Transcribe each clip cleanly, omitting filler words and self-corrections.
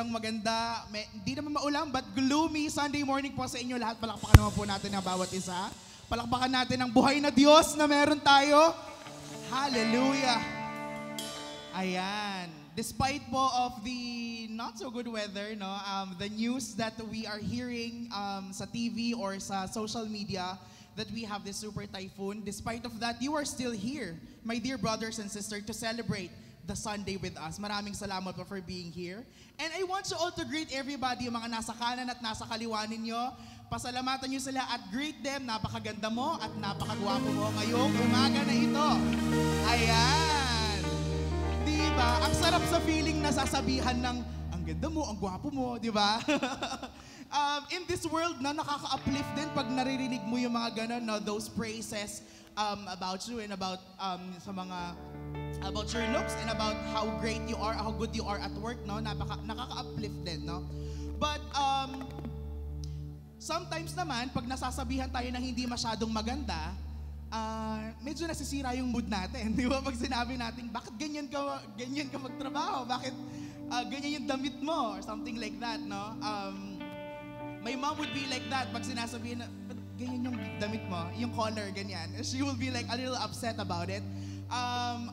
isang maganda, hindi naman maulam, but gloomy Sunday morning po sa inyo lahat. Palakpakan naman po natin ang bawat isa. Palakpakan natin ang buhay na Diyos na meron tayo. Hallelujah! Ayan. Despite po of the not so good weather, no, the news that we are hearing sa TV or sa social media, that we have this super typhoon, despite of that, you are still here, my dear brothers and sisters, to celebrate the Sunday with us. Maraming salamat po for being here. And I want you all to greet everybody, yung mga nasa kanan at nasa kaliwa ninyo. Pasalamatan nyo sila at greet them. Napakaganda mo at napakagwapo mo ngayong umaga na ito. Ayan. Diba? Ang sarap sa feeling na sasabihan ng, ang ganda mo, ang gwapo mo, diba? In this world na nakaka-uplift din pag naririnig mo yung mga ganun, no? Those praises about you and about sa mga about your looks and about how great you are, how good you are at work, no? Nakaka-uplift din, no? But sometimes naman pag nasasabihan tayo ng hindi masyadong maganda, medyo nasisira yung mood natin, di ba? Pag sinabi natin, bakit ganyan ka magtrabaho? Bakit ganyan yung damit mo? Or something like that, no? My mom would be like that pag sinasabihin na, ba't ganyan yung damit mo? Yung color, ganyan. She will be like a little upset about it.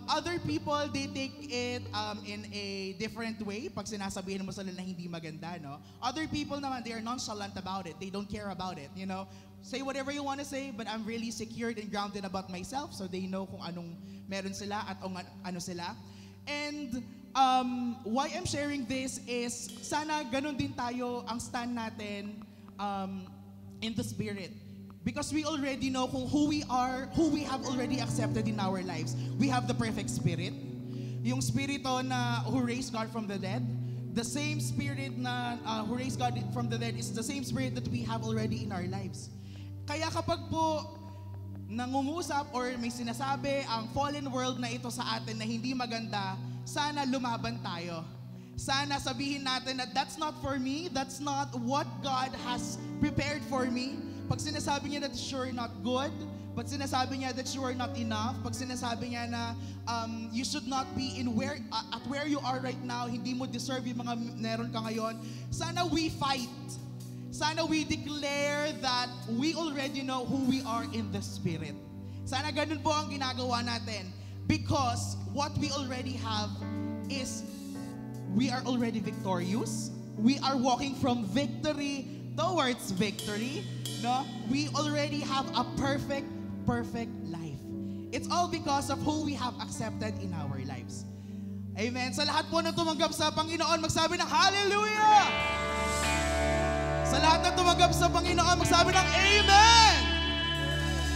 Other people, they take it in a different way pag sinasabihin mo sila na hindi maganda, no? Other people naman, they are nonchalant about it. They don't care about it, you know? Say whatever you want to say, but I'm really secured and grounded about myself, so they know kung anong meron sila at ano sila. And why I'm sharing this is, sana ganun din tayo ang stand natin in the Spirit. Because we already know kung who we are, who we have already accepted in our lives. We have the perfect Spirit. Yung Spirito na who raised God from the dead. The same Spirit na who raised God from the dead is the same Spirit that we have already in our lives. Kaya kapag po nangungusap or may sinasabi ang fallen world na ito sa atin na hindi maganda, sana lumaban tayo. Sana sabihin natin that that's not for me, that's not what God has prepared for me. Pag sinasabi niya that you're not good, pag sinasabi niya that you are not enough, pag sinasabi niya na you should not be in at where you are right now, hindi mo deserve yung mga meron ka ngayon, sana we fight. Sana we declare that we already know who we are in the Spirit. Sana ganun po ang ginagawa natin. Because what we already have is we are already victorious. We are walking from victory towards victory. No? We already have a perfect life. It's all because of who we have accepted in our lives. Amen. Sa lahat po na tumanggap sa Panginoon, magsabi ng Hallelujah! Sa lahat na tumanggap sa Panginoon, magsabi ng Amen!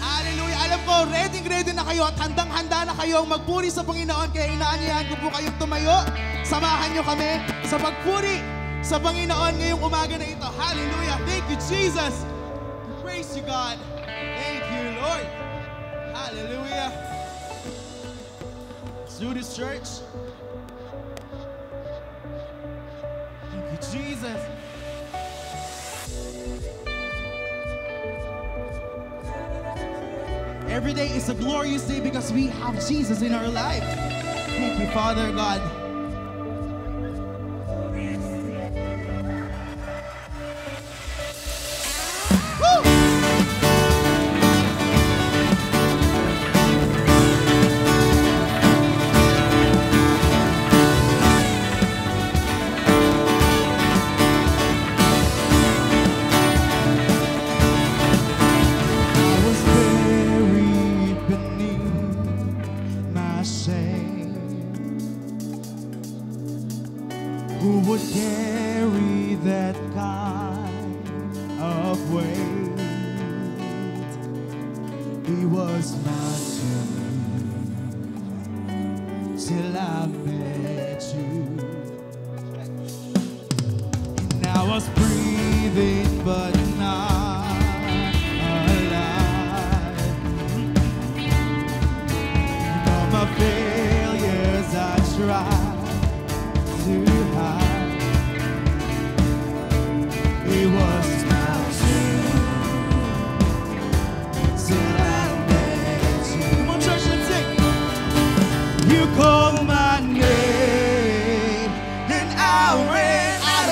Hallelujah! Alam ko, ready na kayo at handang-handa na kayong magpuri sa Panginoon, kaya inaanyahan ko po kayong tumayo. Samahan nyo kami sa pagpuri sa Panginoon ngayong umaga na ito. Hallelujah! Thank you, Jesus! Praise you, God. Thank you, Lord. Hallelujah. Let's do this, church. Thank you, Jesus. Every day is a glorious day because we have Jesus in our life. Thank you, Father God. Who would carry that kind of weight? He was not you till I met you. And I was breathing but not alive. And all my failures I tried to hide. It was not you till I met you. Come on, church, let's sing. You called my name and I ran out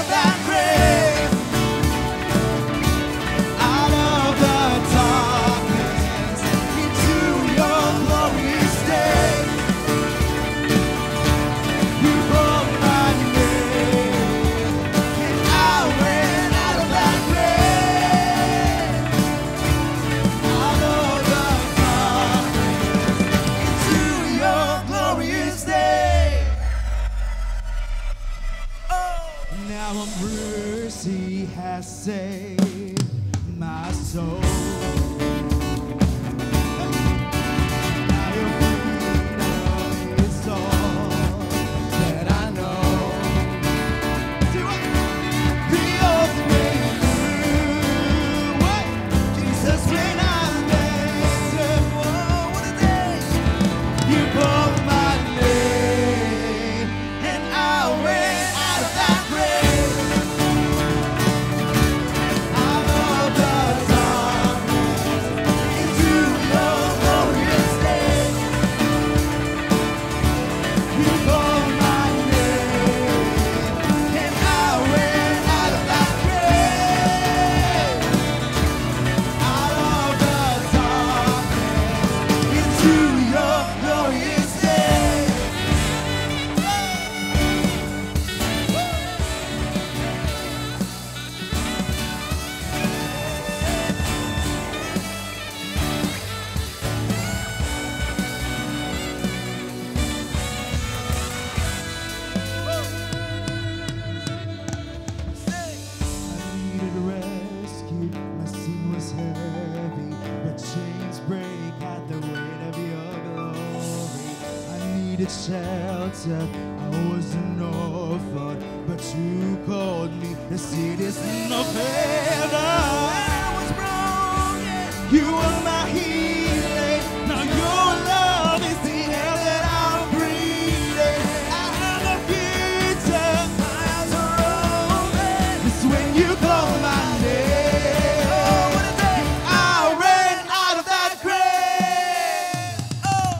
soul. Now your freedom is all that I know. The ultimate new way. Jesus, when I'm there, oh, what a day. You called my name, and I ran out of that grave. Out of the darkness into your glorious day. You called my name, and I ran out of that grave. Out of the darkness into your glorious day. I needed rescue, my sin was heavy, but chains break at the weight of your glory. I needed shelter, I was an orphan, but you called me the citizen of heaven. I was broken, you were my healing, now your love is the air that I'm breathing. I have a future, my eyes are open. It's when you call my name. Oh, what a day. I ran out of that grave. Oh,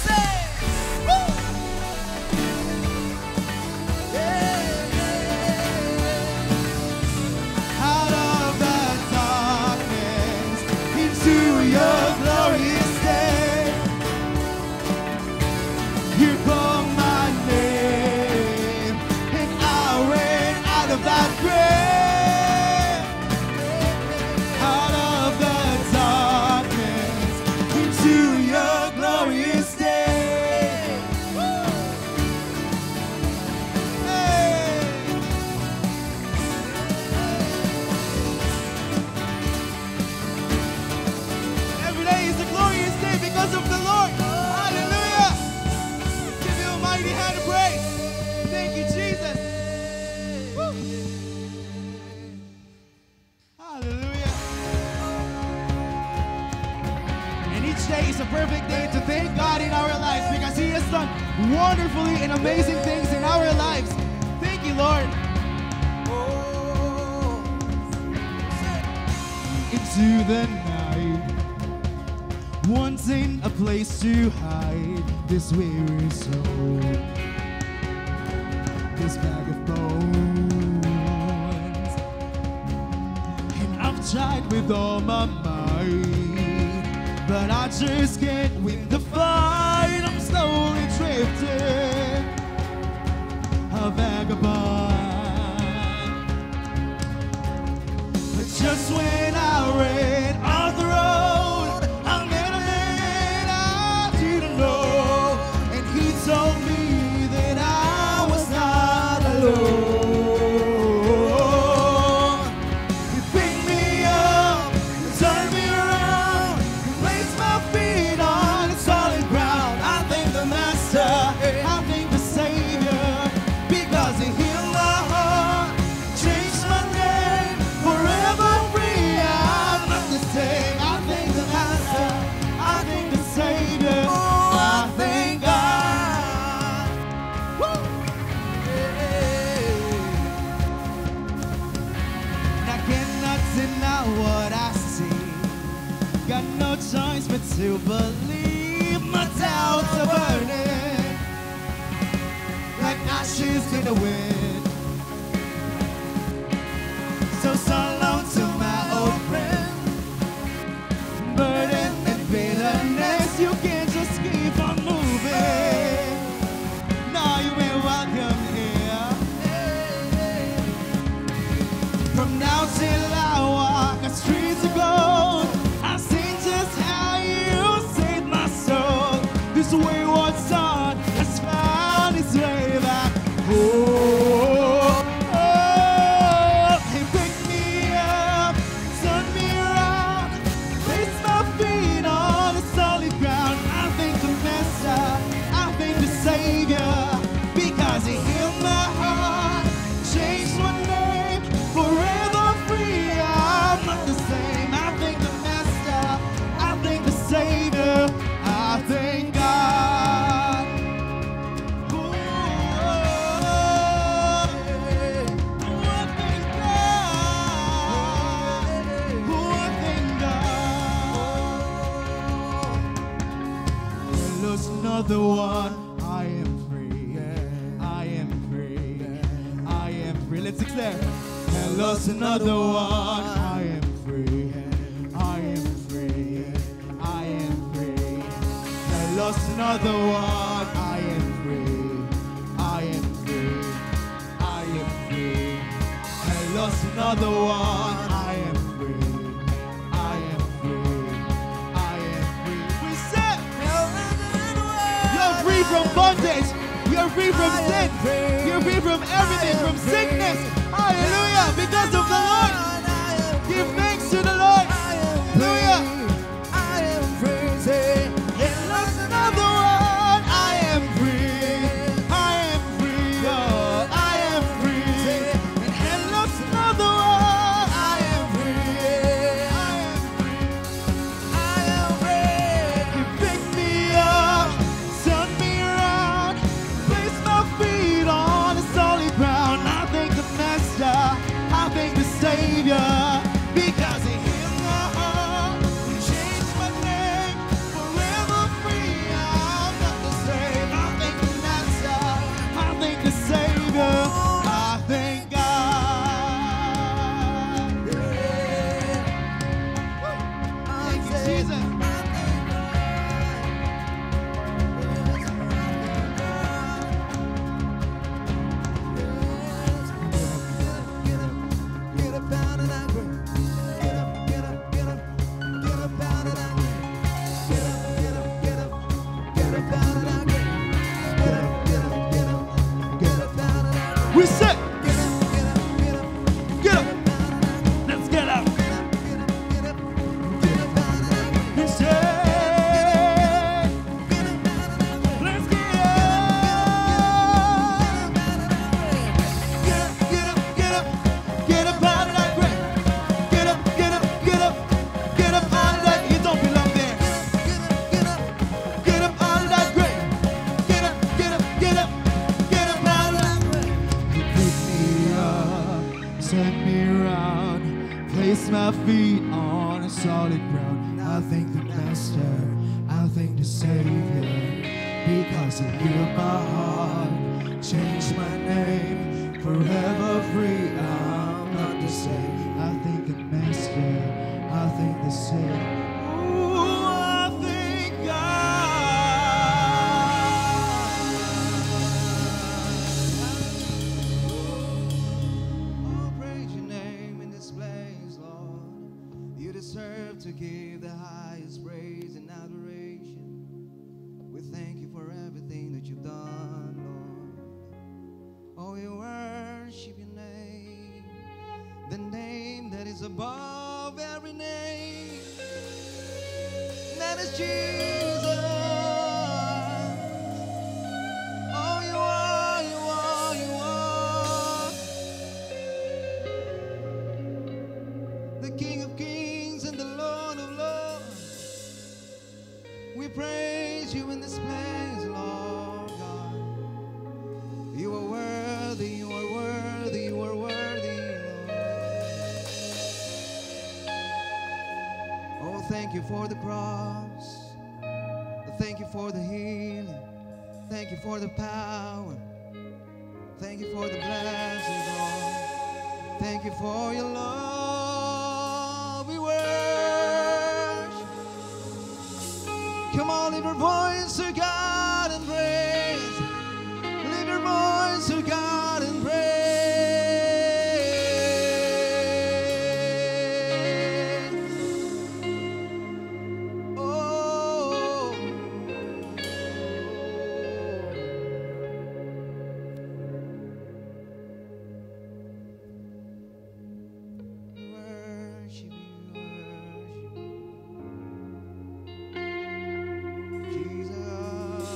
say, woo. Yeah. Out of the darkness into your glorious day. You called my name, and I ran out of that grave. Out of the darkness into your glorious day. Hey. Every day is a glorious day because of the Lord. Hallelujah. Give you a mighty hand of praise. Thank you, Jesus. Woo. Hallelujah. And each day is a perfect day to thank God in our lives because He has done wonderfully and amazing things in our lives. Thank you, Lord. Into the night, wanting a place to hide this weary soul, this bag of bones. And I've tried with all my might, but I just can't win the fight. I'm slowly drifting, a vagabond. But just when I ran off the road, I met a man I didn't know, and he told me that I was not alone. He picked me up, turned me around, and placed my feet on solid ground. I thank the Master, I thank the Savior, because He healed my heart, changed my name, forever free. I'm not the same. I thank the Master, I thank the Savior. Oh, I thank God. Woo! And I cannot deny what I see. Got no choice but to believe. My doubts are burning like ashes in the wind. So long to my old friend. Burden and bitterness, you can't just keep on moving. Now you will welcome here. From now till I walk the streets of gold, I sing just how you saved my soul. This wayward son has found his way back home. another one. I am free. I am free. I am free. Let's declare. I lost another one. I am free. I am free. I am free. I lost another one. I am free. I am free. I am free. I lost another one. I am free. I am free. I am free. We said you're free from bondage. You're free from sin. You're free from everything, from sickness. Hallelujah. Because of the Lord. Give thanks to the Lord. Hallelujah. I am free. Say, And lost another one. I am free. I am free. Oh, I am free. And lost another one. I am free. I am free. I am free. You pick me up, turn me around, place my feet on a solid ground. I thank the Master, I thank the Savior, because He healed my heart, He changed my name, forever free. I'm not the same. I thank the Master, I thank the Savior, I thank God. Thank you, Jesus. Get up out of that grave. Get up, get up, get up. Get up out of that grave. Get up, get up, get up. Get up out of that grave. Get up, get up, get up. Get up out of that grave. We said, Get up, get up, get up. get up, Get up out of that grave. let's get up. Get up, get up, get up. Get up out of that grave. We said, Get up out of that grave. let's get up. Get up, get up out of that grave. Get up, get up, get up, get up out of that. You don't belong there. Get up out of that grave. Get up, get up, get up, get up out of that grave. You pick me up, turn me around, place my feet on a solid ground. I thank the Master, I thank the Savior, because He healed my heart, changed my name, forever free. I'm not the same. I thank the Master, I thank the Savior. Ooh, I thank Oh, praise your name in this place, Lord. You deserve to give the highest praise and adoration. We thank you for everything that you've done, Lord. Oh, we worship your name, the name that is above every name. That is Jesus. Oh, you are, you are, you are the King of Kings and the Lord of Lords. We praise you in this place, Lord God. You are worthy, you are worthy, you are worthy, Lord. Oh, thank you for the cross. Thank you for the healing. Thank you for the power. Thank you for the blessings, Lord. Thank you for your love. We worship. Come on, lift your voice to God and praise. Lift your voice to God and praise. Oh, we worship you, worship you. Jesus.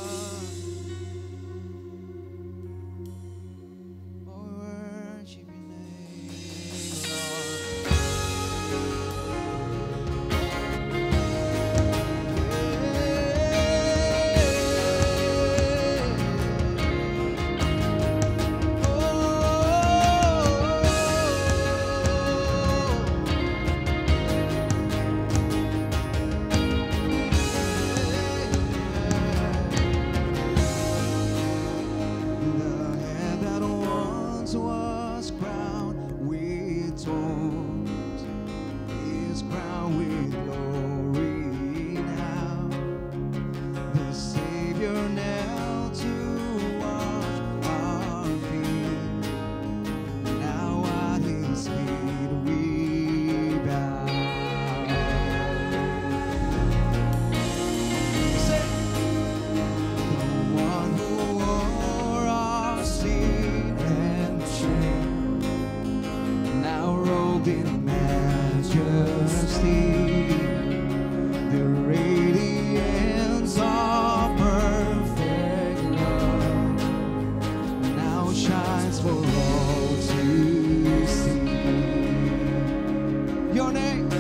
Your name,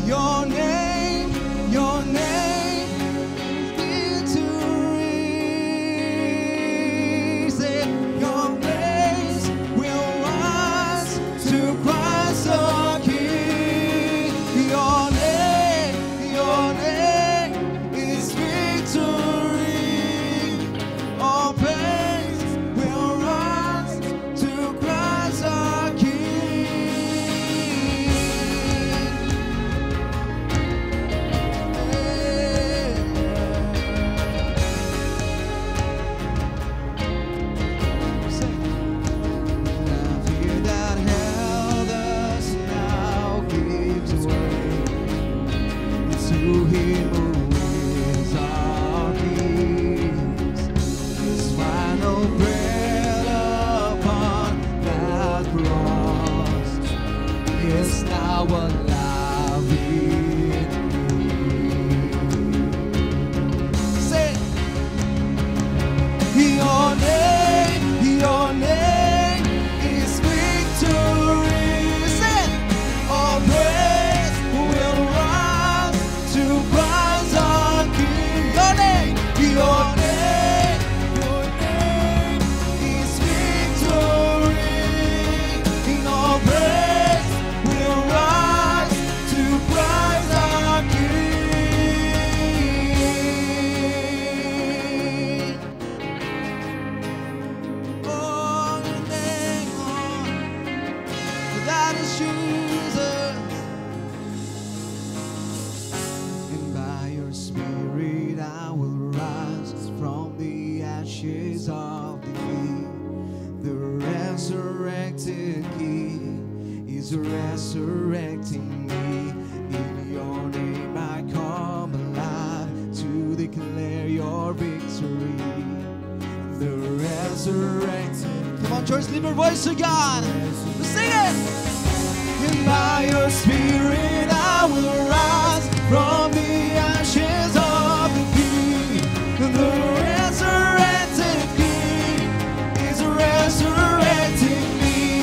your name, your name is victory. Say, your praise will rise to Christ our King. Your name is victory. All praise will rise to Christ our King. Resurrecting me. In your name I come alive to declare your victory. The resurrected. Come on, church, lift your voice to God. Sing it. And by your spirit I will rise from the ashes of the King. The resurrected King is resurrecting me.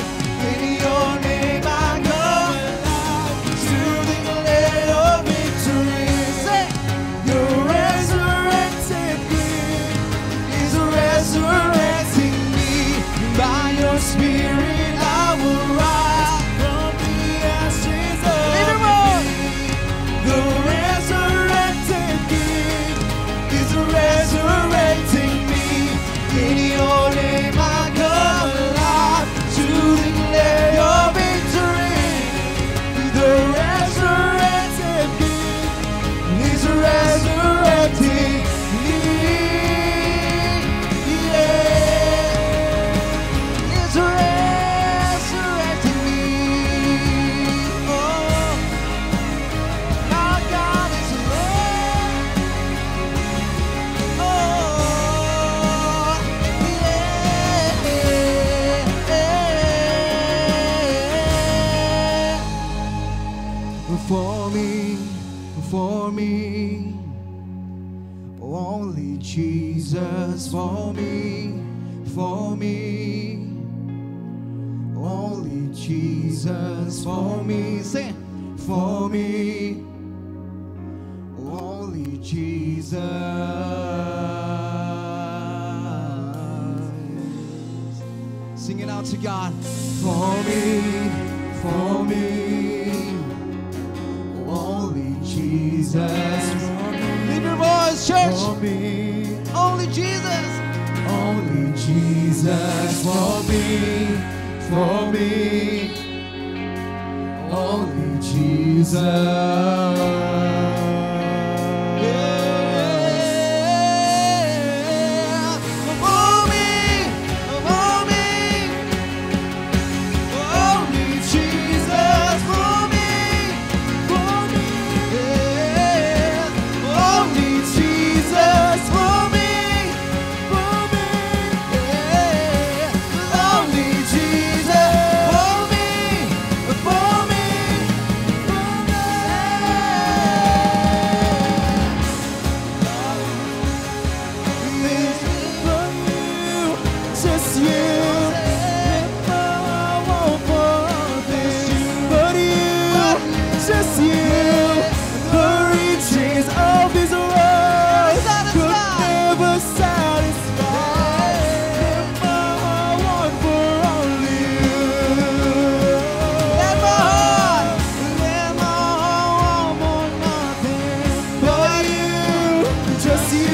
In your name I come alive to declare your victory. Say, your resurrected King is resurrecting me. By your spirit I will rise from the ashes of the King. The resurrected King is resurrecting me. In your name I come alive to declare your victory. The resurrected King is resurrecting me. Yeah, is resurrecting me. Oh, our God is Lord. Oh, yeah. For me, only Jesus. For me, only Jesus. For me, say, for me, only Jesus. Sing it out to God. For me, only Jesus. Lift your voice, church. For me, Only Jesus. only Jesus. For me, only Jesus. just you. The riches of this world could never satisfy. Let my heart want for only you. Let my heart want for nothing But you, just you.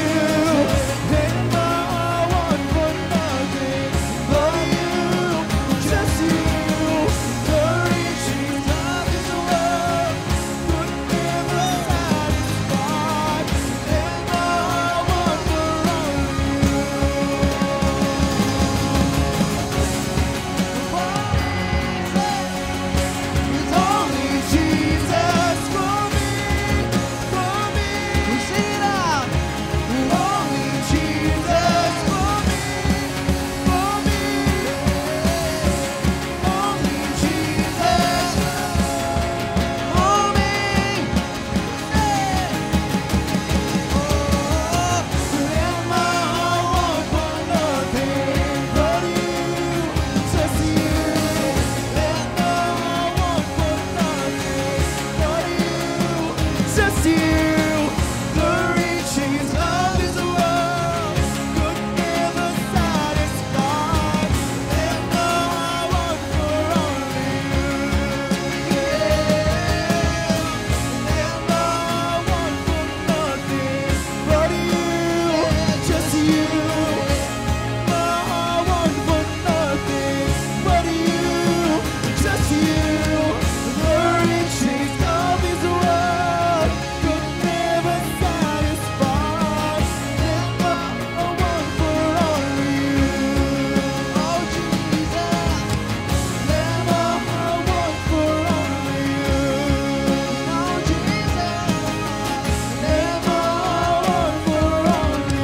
Let my heart want for nothing but you, just you. The riches of this world could never satisfy. Let my heart want for only you. It's only Jesus for me, for me. We sing it out. Only Jesus for me, for me. Only Jesus for me. Let my heart want for nothing but you, just you. Let my heart want for nothing but you, just you. The riches of this world could never satisfy. Let my heart want for only you. Let my heart want for nothing but you, just you. My heart want for nothing but you, just you. The riches of this world could never satisfy. Let my heart want for only you. Oh Jesus, let my heart want for only you. Oh Jesus, let my heart want for only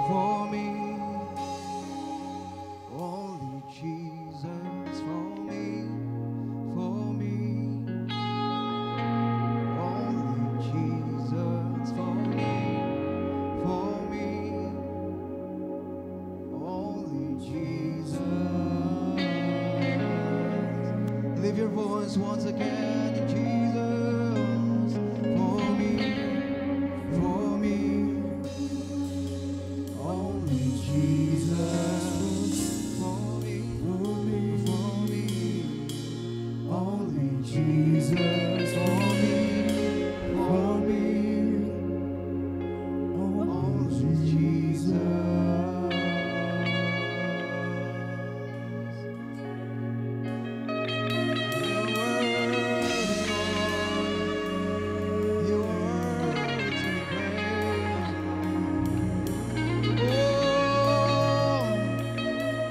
For me, only Jesus. For me, only Jesus. For me, only Jesus. Lift your voice once again in Jesus. For me, only Jesus. For me, only Jesus. For me, only Jesus. You're worthy to be praised. Oh,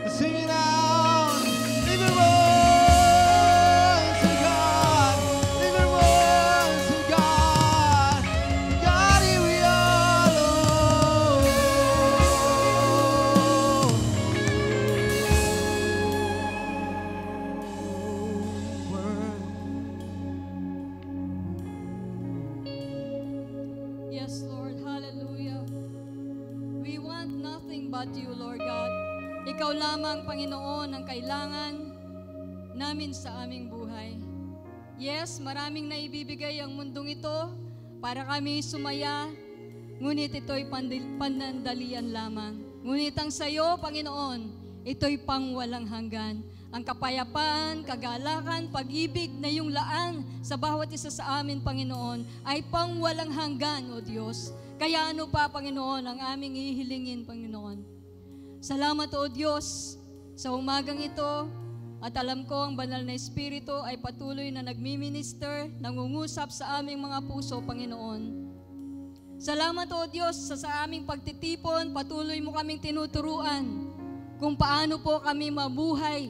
sing it out. Lift your voice to God. Lift your voice to God. God, here we are, Lord. Yes, Lord. Hallelujah. We want nothing but you, Lord God. Ikaw lamang, Panginoon, ang kailangan namin sa aming buhay. Yes, maraming naibibigay ang mundong ito para kami sumaya, ngunit ito'y panandalian lamang. Ngunit ang sayo, Panginoon, ito'y pangwalang hanggan. Ang kapayapaan, kagalakan, pag-ibig na yung laan sa bawat isa sa amin, Panginoon, ay pangwalang hanggan, O Diyos. Kaya ano pa, Panginoon, ang aming ihilingin, Panginoon. Salamat, O Diyos, sa umagang ito, at alam ko ang banal na Espiritu ay patuloy na nagmi-minister, nangungusap sa aming mga puso, Panginoon. Salamat, O Diyos, sa aming pagtitipon, patuloy mo kaming tinuturuan kung paano po kami mabuhay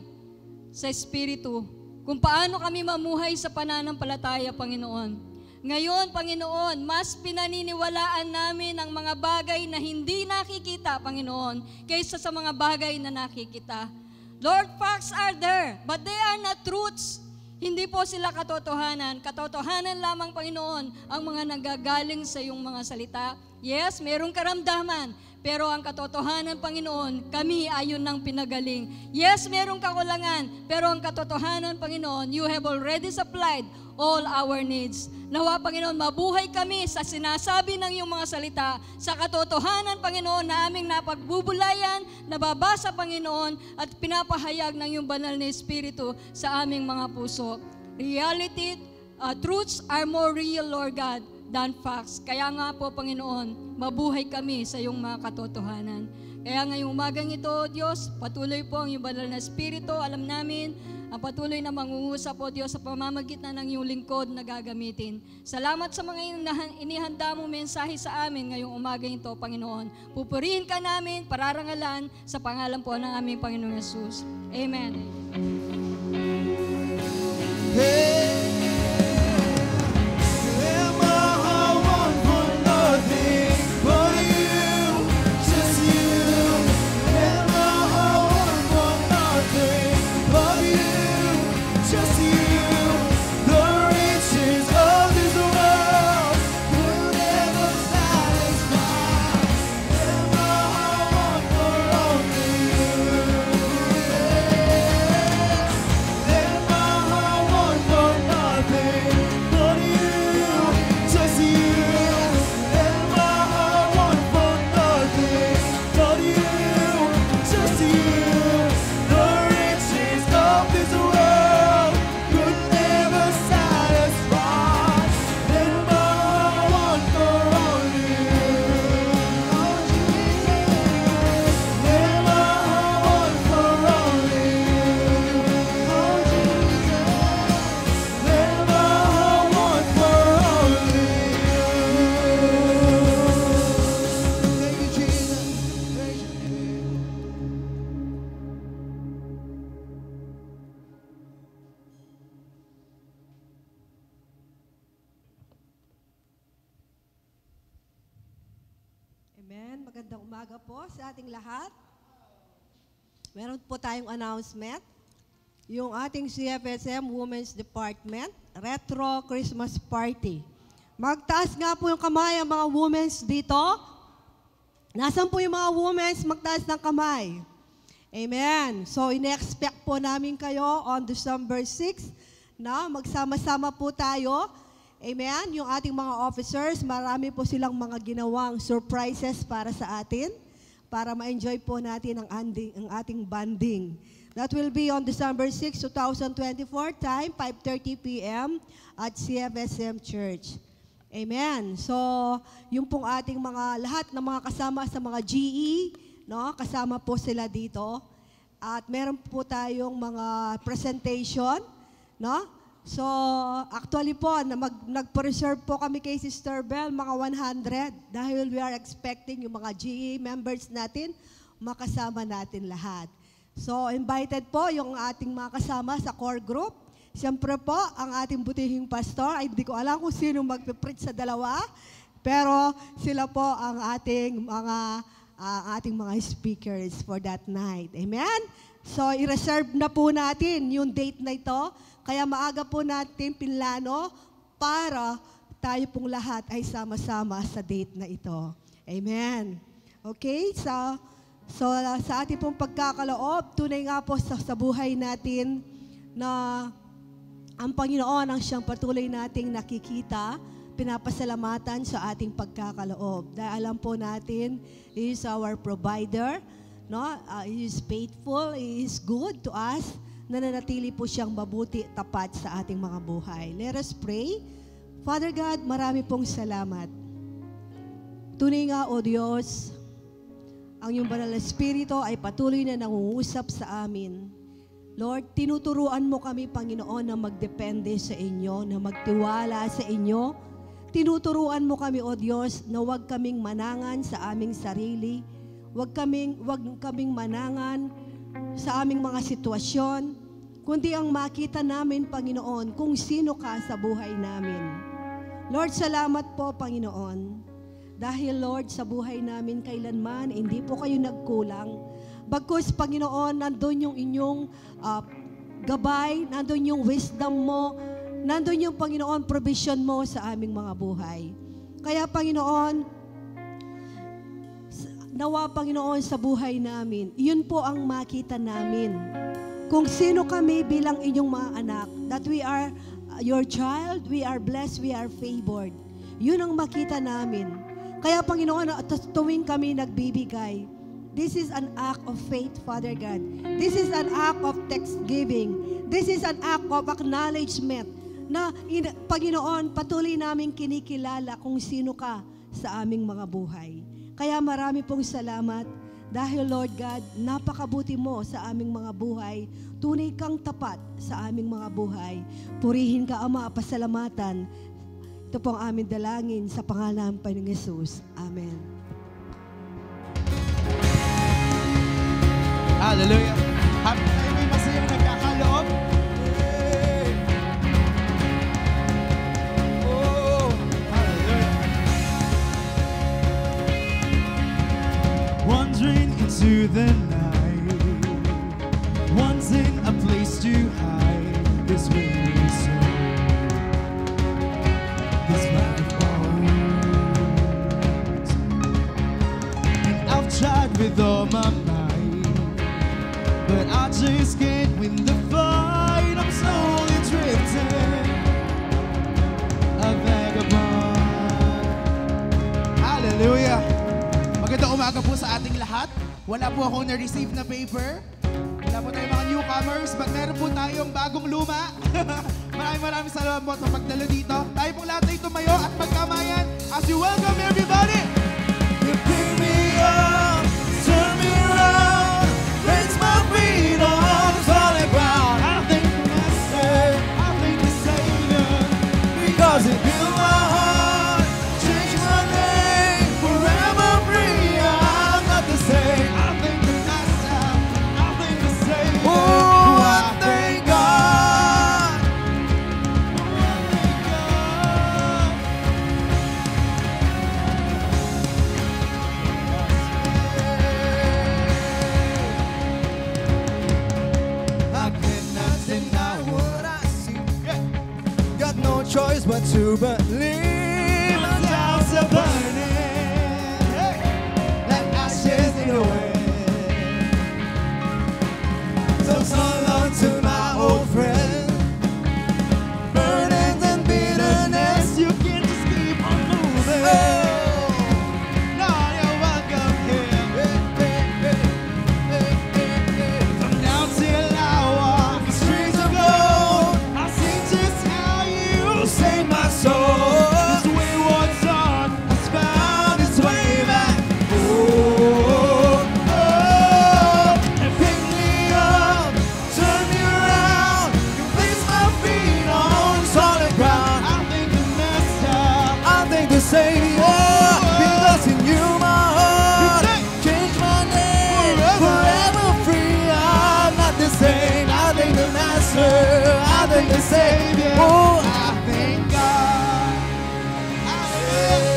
sa Espiritu, kung paano kami mamuhay sa pananampalataya, Panginoon. Ngayon, Panginoon, mas pinaniniwalaan namin ang mga bagay na hindi nakikita, Panginoon, kaysa sa mga bagay na nakikita. Lord, facts are there, but they are not truths. Hindi po sila katotohanan. Katotohanan lamang, Panginoon, ang mga nanggagaling sa iyong mga salita. Yes, merong karamdaman, pero ang katotohanan, Panginoon, kami ayon ng pinagaling. Yes, merong kakulangan, pero ang katotohanan, Panginoon, you have already supplied all our needs. Nawa, Panginoon, mabuhay kami sa sinasabi ng iyong mga salita, sa katotohanan, Panginoon, na aming napagbubulayan, nababasa, Panginoon, at pinapahayag ng iyong banal na Espiritu sa aming mga puso. Reality, truths are more real, Lord God, than facts. Kaya nga po, Panginoon, mabuhay kami sa iyong mga katotohanan. Kaya ngayong umagang ito, Diyos, patuloy po ang iyong banal na Espiritu. Alam namin, ang patuloy na mangungusap po, Diyos, sa pamamagitan ng iyong lingkod na gagamitin. Salamat sa mga inihanda mong mensahe sa amin ngayong umagang ito, Panginoon. Pupurihin ka namin, pararangalan, sa pangalan po ng aming Panginoong Yesus. Amen. Amen. Magandang umaga po sa ating lahat. Meron po tayong announcement. Yung ating CFSM Women's Department, Retro Christmas Party. Magtaas nga po yung kamay ang mga women's dito. Nasaan po yung mga women's? Magtaas ng kamay. Amen. So, ine-expect po namin kayo on December 6 na magsama-sama po tayo. Amen. Yung ating mga officers, marami po silang mga ginawang surprises para sa atin, para ma-enjoy po natin ang ating banding. That will be on December 6, 2024, time 5:30 p.m. at CFSM Church. Amen. So, yung pong ating mga lahat ng mga kasama sa mga GE, no, kasama po sila dito. At meron po tayong mga presentation, no? So, actually po, nag-preserve po kami kay Sister Bell, mga 100, dahil we are expecting yung mga GE members natin, makasama natin lahat. So, invited po yung ating mga kasama sa core group. Siyempre po, ang ating butihing pastor, ay hindi ko alam kung sino mag-preach sa dalawa, pero sila po ang ating mga speakers for that night. Amen? So, i-reserve na po natin yung date na ito. Kaya maaga po natin pinlano para tayo pong lahat ay sama-sama sa date na ito. Amen. Okay? So sa ating pong pagkakaloob, tunay nga po sa buhay natin na ang Panginoon ang siyang patuloy nating nakikita, pinapasalamatan sa ating pagkakaloob. Dahil alam po natin, He is our provider. No? He is faithful, He is good to us. Nananatili po siyang mabuti, tapat sa ating mga buhay. Let us pray. Father God, marami pong salamat. Tunay nga, O Diyos, ang iyong banal na Espiritu ay patuloy na nangungusap sa amin. Lord, tinuturuan mo kami, Panginoon, na magdepende sa inyo, na magtiwala sa inyo. Tinuturuan mo kami, O Diyos, na huwag kaming manangan sa aming sarili, huwag kaming manangan sa aming mga sitwasyon, kundi ang makita namin, Panginoon, kung sino ka sa buhay namin. Lord, salamat po, Panginoon. Dahil, Lord, sa buhay namin kailanman, hindi po kayo nagkulang. Bagkus, Panginoon, nandun yung inyong gabay, nandun yung wisdom mo, nandun yung, Panginoon, provision mo sa aming mga buhay. Kaya, Panginoon, nawa Panginoon sa buhay namin, yun po ang makita namin. Kung sino kami bilang inyong mga anak, that we are your child, we are blessed, we are favored. Yun ang makita namin. Kaya Panginoon, tuwing kami nagbibigay, this is an act of faith, Father God. This is an act of thanksgiving. This is an act of acknowledgement na Panginoon, patuloy namin kinikilala kung sino ka sa aming mga buhay. Kaya marami pong salamat dahil Lord God, napakabuti mo sa aming mga buhay. Tunay kang tapat sa aming mga buhay. Purihin ka, Ama, pasalamatan. Ito pong aming dalangin sa pangalan ng Panginoong Yesus. Amen. Hallelujah. Happy tayo may masayang nagkakaloob. Oh, hallelujah. Wandering into the night, wanting a place to hide this weary soul, this bag of bones. And I've tried with all my might, but I just can't win the fight. I'm slowly drifting, a vagabond. Hallelujah. Magandang umaga po sa ating lahat. Wala po akong na-receive na paper. Wala po tayong mga newcomers, but meron po tayong bagong luma. Maraming salamat po sa pagdalo dito. Tayo pong lahat ay tumayo at magkamayan as you welcome everybody. You pick me up, turn me around, place my feet on solid ground. I thank the Master, I thank the Savior, because it healed my heart, changed my name, forever free. I'm not the same. I thank the Master, I thank the Savior. Oh, I thank God. Oh, I thank God. I cannot deny what I see. Got no choice but to believe. My doubts are burning like ashes in the wind. So long to my old friend. Burdens and bitterness, you can just keep on moving. Lord, you're welcome here. From now till I walk the streets of gold, I see just how you save my soul. This wayward son has found its way back. Oh, and pick me up, turn me around, you place my feet on solid ground. I thank the Master, I thank the Savior, because in you my heart changed my name, forever free. I'm not the same. I thank the Master, I thank the Savior. Oh, I thank God. Hallelujah.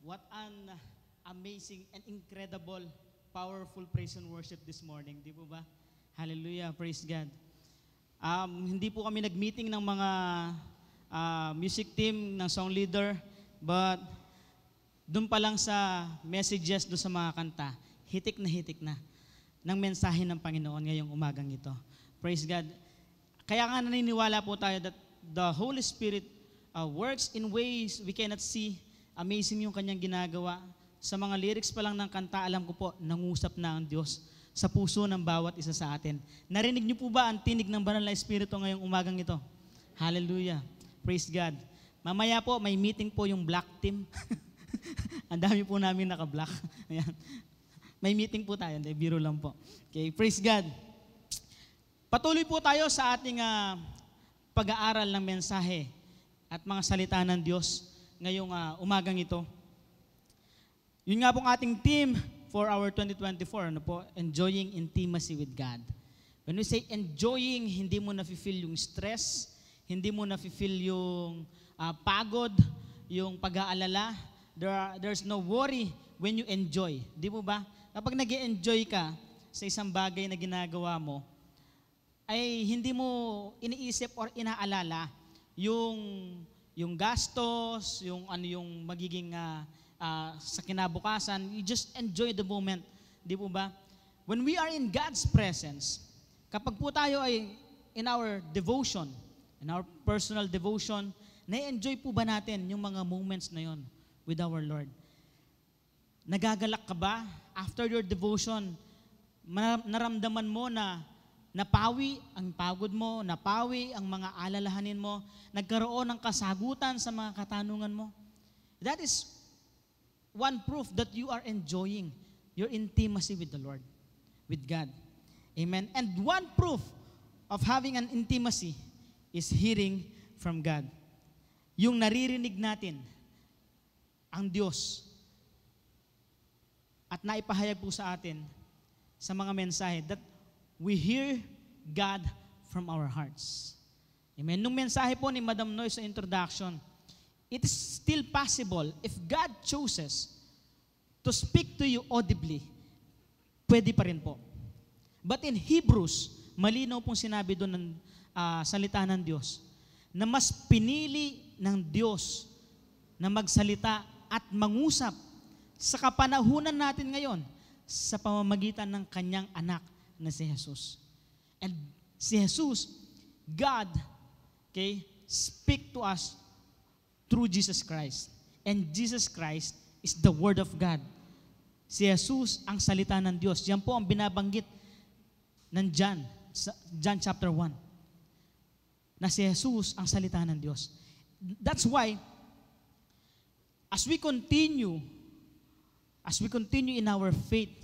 What an amazing and incredible, powerful praise and worship this morning. Di po ba? Hallelujah, praise God. Hindi po kami nag-meeting ng mga music team, ng song leader, but doon pa lang sa messages, doon sa mga kanta, hitik na ng mensahe ng Panginoon ngayong umagang ito. Praise God. Kaya nga naniniwala po tayo that the Holy Spirit works in ways we cannot see. Amazing yung kanyang ginagawa. Sa mga lyrics pa lang ng kanta, alam ko po, nangusap na ang Diyos sa puso ng bawat isa sa atin. Narinig niyo po ba ang tinig ng Banal na Espiritu ngayong umagang ito? Hallelujah. Praise God. Mamaya po, may meeting po yung black team. Ang dami po namin naka-block. Ayan. May meeting po tayo, hindi, biro lang po. Okay, praise God. Patuloy po tayo sa ating pag-aaral ng mensahe at mga salita ng Diyos ngayong umagang ito. Yun nga pong ating theme for our 2024, ano po? Enjoying intimacy with God. When we say enjoying, hindi mo na-feel yung stress, hindi mo na-feel yung pagod, yung pag-aalala. There's no worry when you enjoy. Di mo ba? Kapag nag-enjoy ka sa isang bagay na ginagawa mo, ay hindi mo iniisip or inaalala yung gastos, yung ano yung magiging sa kinabukasan. You just enjoy the moment. Di po ba? When we are in God's presence, kapag po tayo ay in our devotion, in our personal devotion, na-enjoy po ba natin yung mga moments na yon with our Lord? Nagagalak ka ba? After your devotion, naramdaman mo na napawi ang pagod mo, napawi ang mga alalahanin mo, nagkaroon ng kasagutan sa mga katanungan mo. That is one proof that you are enjoying your intimacy with the Lord, with God. Amen. And one proof of having an intimacy is hearing from God. Yung naririnig natin ang Diyos at naipahayag po sa atin sa mga mensahe that we hear God from our hearts. Amen. Nung mensahe po ni Madam Noy sa introduction, it is still possible if God chooses to speak to you audibly, pwede pa rin po. But in Hebrews, malinaw pong sinabi doon ng salita ng Diyos na mas pinili ng Diyos na magsalita at mangusap sa kapanahunan natin ngayon sa pamamagitan ng kanyang anak na si Jesus. And si Jesus, God, okay, speak to us through Jesus Christ. And Jesus Christ is the Word of God. Si Jesus ang salita ng Diyos. Yan po ang binabanggit ng John chapter 1. Na si Jesus ang salita ng Diyos. That's why, as we continue in our faith,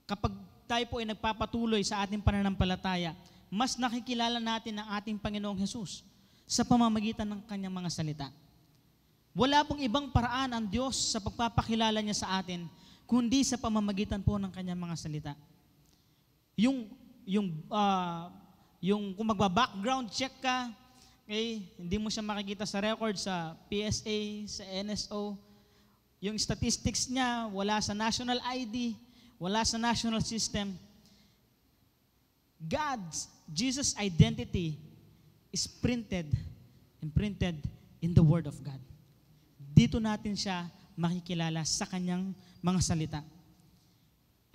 kapag tayo po ay nagpapatuloy sa ating pananampalataya, mas nakikilala natin ang ating Panginoong Jesus sa pamamagitan ng kanyang mga salita. Wala pong ibang paraan ang Diyos sa pagpapakilala niya sa atin, kundi sa pamamagitan po ng kanyang mga salita. Yung kung magba-background check ka, okay, hindi mo siya makikita sa record sa PSA, sa NSO. Yung statistics niya, wala sa national ID, wala sa national system. Jesus' identity is imprinted in the Word of God. Dito natin siya makikilala sa kanyang mga salita.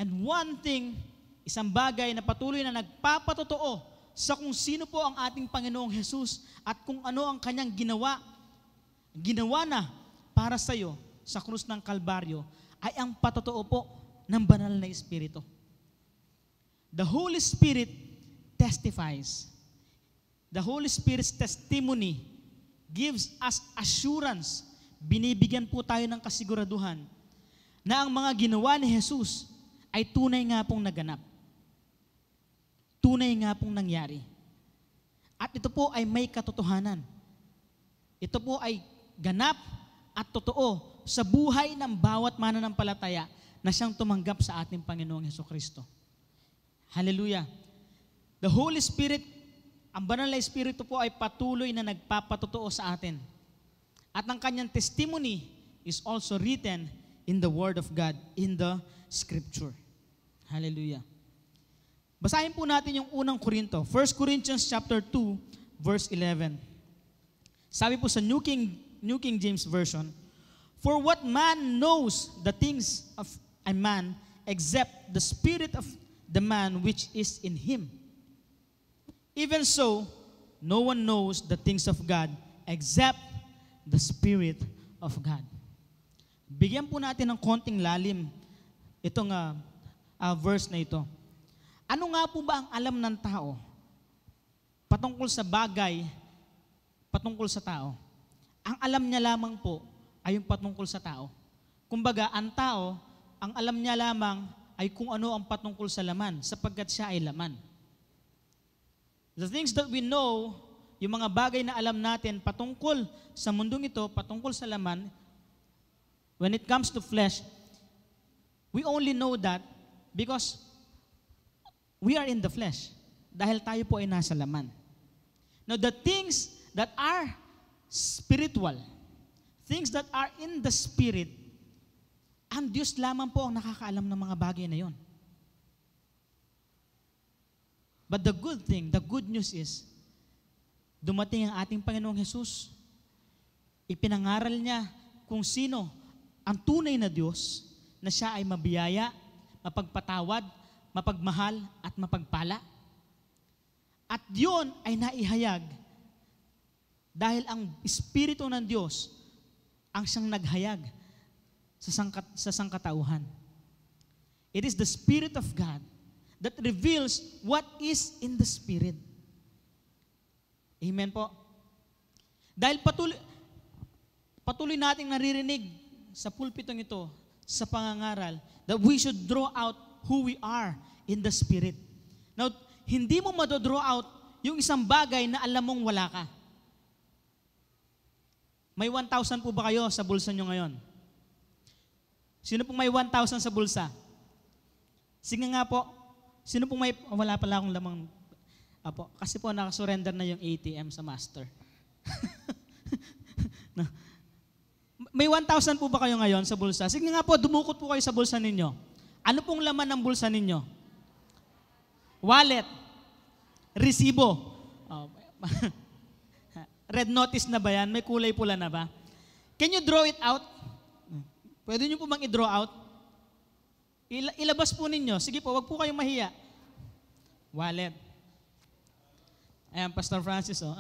And one thing, isang bagay na patuloy na nagpapatotoo sa kung sino po ang ating Panginoong Jesus at kung ano ang kanyang ginawa na para sa iyo sa krus ng Kalbaryo, ay ang patotoo po ng banal na Espiritu. The Holy Spirit testifies. The Holy Spirit's testimony gives us assurance. Binibigyan po tayo ng kasiguraduhan na ang mga ginawa ni Jesus ay tunay nga pong naganap. Tunay nga pong nangyari. At ito po ay may katotohanan. Ito po ay ganap at totoo sa buhay ng bawat mananampalataya na siyang tumanggap sa ating Panginoong Hesukristo. Hallelujah. The Holy Spirit, ang banal na Espiritu po ay patuloy na nagpapatotoo sa atin. At ang kanyang testimony is also written in the Word of God, in the Scripture. Hallelujah. Basahin po natin yung unang Korinto. 1 Corinthians chapter 2, verse 11. Sabi po sa New King James Version, "For what man knows the things of a man except the spirit of the man which is in him? Even so, no one knows the things of God except the Spirit of God." Bigyan po natin ng konting lalim itong verse na ito. Ano nga po ba ang alam ng tao patungkol sa bagay, patungkol sa tao? Ang alam niya lamang po ay yung patungkol sa tao. Kumbaga, ang tao, ang alam niya lamang ay kung ano ang patungkol sa laman, sapagkat siya ay laman. The things that we know, yung mga bagay na alam natin patungkol sa mundong ito, patungkol sa laman, when it comes to flesh, we only know that because we are in the flesh. Dahil tayo po ay nasa laman. Now, the things that are spiritual, things that are in the spirit, ang Diyos lamang po ang nakakaalam ng mga bagay na yon. But the good thing, the good news is, dumating ang ating Panginoong Jesus, ipinangaral niya kung sino ang tunay na Diyos, na siya ay mabiyaya, mapagpatawad, mapagmahal, at mapagpala. At yun ay naihayag dahil ang Espiritu ng Diyos ang siyang naghayag sa sangkatauhan. It is the Spirit of God that reveals what is in the Spirit. Amen po. Dahil patuloy nating naririnig sa pulpitong ito, sa pangangaral, that we should draw out who we are in the Spirit. Now, hindi mo madodraw out yung isang bagay na alam mong wala ka. May 1,000 po ba kayo sa bulsa nyo ngayon? Sino pong may 1,000 sa bulsa? Sige nga po. Sino pong may, wala pala akong lamang, apo, kasi po nakasurrender na yung ATM sa master. No. May 1,000 po ba kayo ngayon sa bulsa? Sige nga po, dumukot po kayo sa bulsa ninyo. Ano pong laman ng bulsa ninyo? Wallet. Resibo. Oh. Red notice na ba yan? May kulay pula na ba? Can you draw it out? Pwede nyo po bang i-draw out? Ilabas po ninyo. Sige po, wag po kayong mahiya. Wallet. Ayan, Pastor Francis. Oh.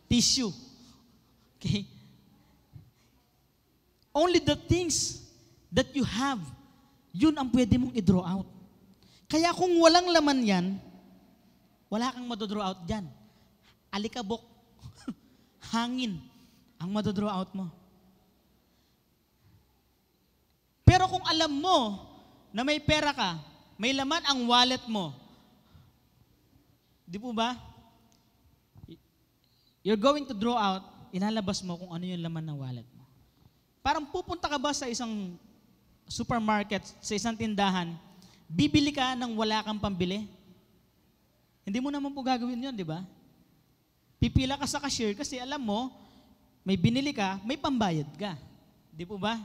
Tissue. Okay? Only the things that you have, yun ang pwede mong i-draw out. Kaya kung walang laman yan, wala kang madodraw out dyan. Alikabok, hangin, ang madodraw out mo. Pero kung alam mo na may pera ka, may laman ang wallet mo, di po ba? You're going to draw out, ilalabas mo kung ano yung laman ng wallet mo. Parang pupunta ka ba sa isang supermarket, sa isang tindahan, bibili ka ng wala kang pambili? Hindi mo naman po gagawin yun, di ba? Pipila ka sa cashier kasi alam mo, may binili ka, may pambayad ka. Di po ba?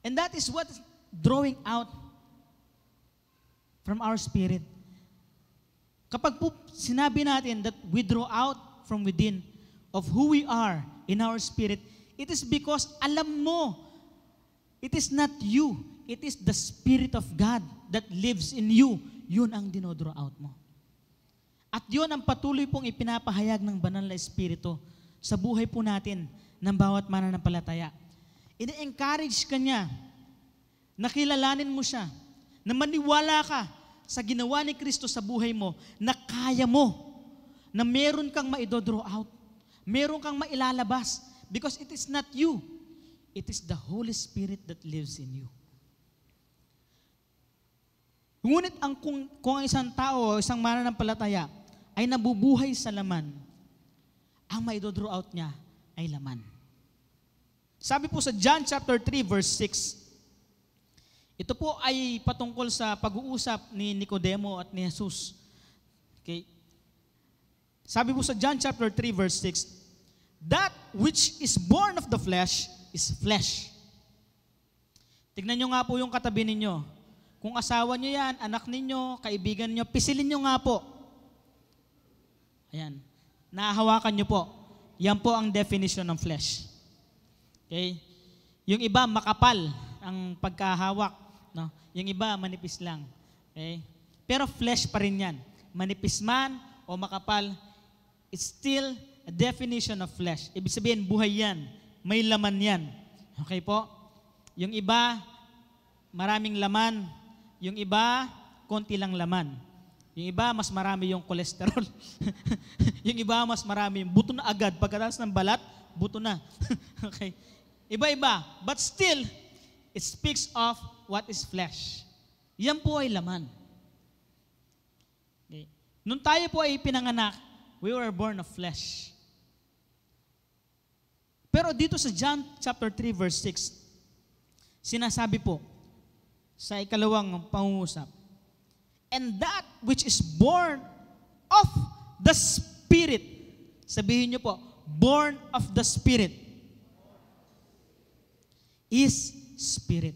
And that is what drawing out from our spirit. Kapag po sinabi natin that we draw out from within of who we are in our spirit, it is because alam mo, it is not you, it is the Spirit of God that lives in you. Yun ang dinodraw out mo. At yun ang patuloy pong ipinapahayag ng banal na Espiritu sa buhay po natin ng bawat mananampalataya. Ini-encourage ka niya na kilalanin mo siya, na maniwala ka sa ginawa ni Kristo sa buhay mo, na kaya mo, na meron kang maidodraw out, meron kang mailalabas, because it is not you, it is the Holy Spirit that lives in you. Ngunit kung ang isang tao o isang mananampalataya ay nabubuhay sa laman, ang maidodraw out niya ay laman. Sabi po sa John chapter 3 verse 6, ito po ay patungkol sa pag-uusap ni Nicodemo at ni Jesus. Okay. Sabi po sa John chapter 3 verse 6, that which is born of the flesh is flesh. Tignan nyo nga po yung katabi ninyo. Kung asawa nyo yan, anak ninyo, kaibigan nyo, pisilin nyo nga po. Ayan. Nahahawakan nyo po. Yan po ang definition ng flesh. Okay? Yung iba, makapal ang pagkahawak. No? Yung iba, manipis lang. Okay? Pero flesh pa rin yan. Manipis man o makapal, it's still a definition of flesh. Ibig sabihin, buhay yan. May laman yan. Okay po? Yung iba, maraming laman. Yung iba, konti lang laman. Yung iba, mas marami yung cholesterol. Yung iba, mas marami. Buto na agad. Pagkatapos ng balat, buto na. Okay? Iba-iba. But still, it speaks of what is flesh. Yan po ay laman. Okay. Nung tayo po ay pinanganak, we were born of flesh. Pero dito sa John chapter 3 verse 6, sinasabi po sa ikalawang pangungusap, and that which is born of the Spirit. Sabihin niyo po, born of the Spirit is Spirit.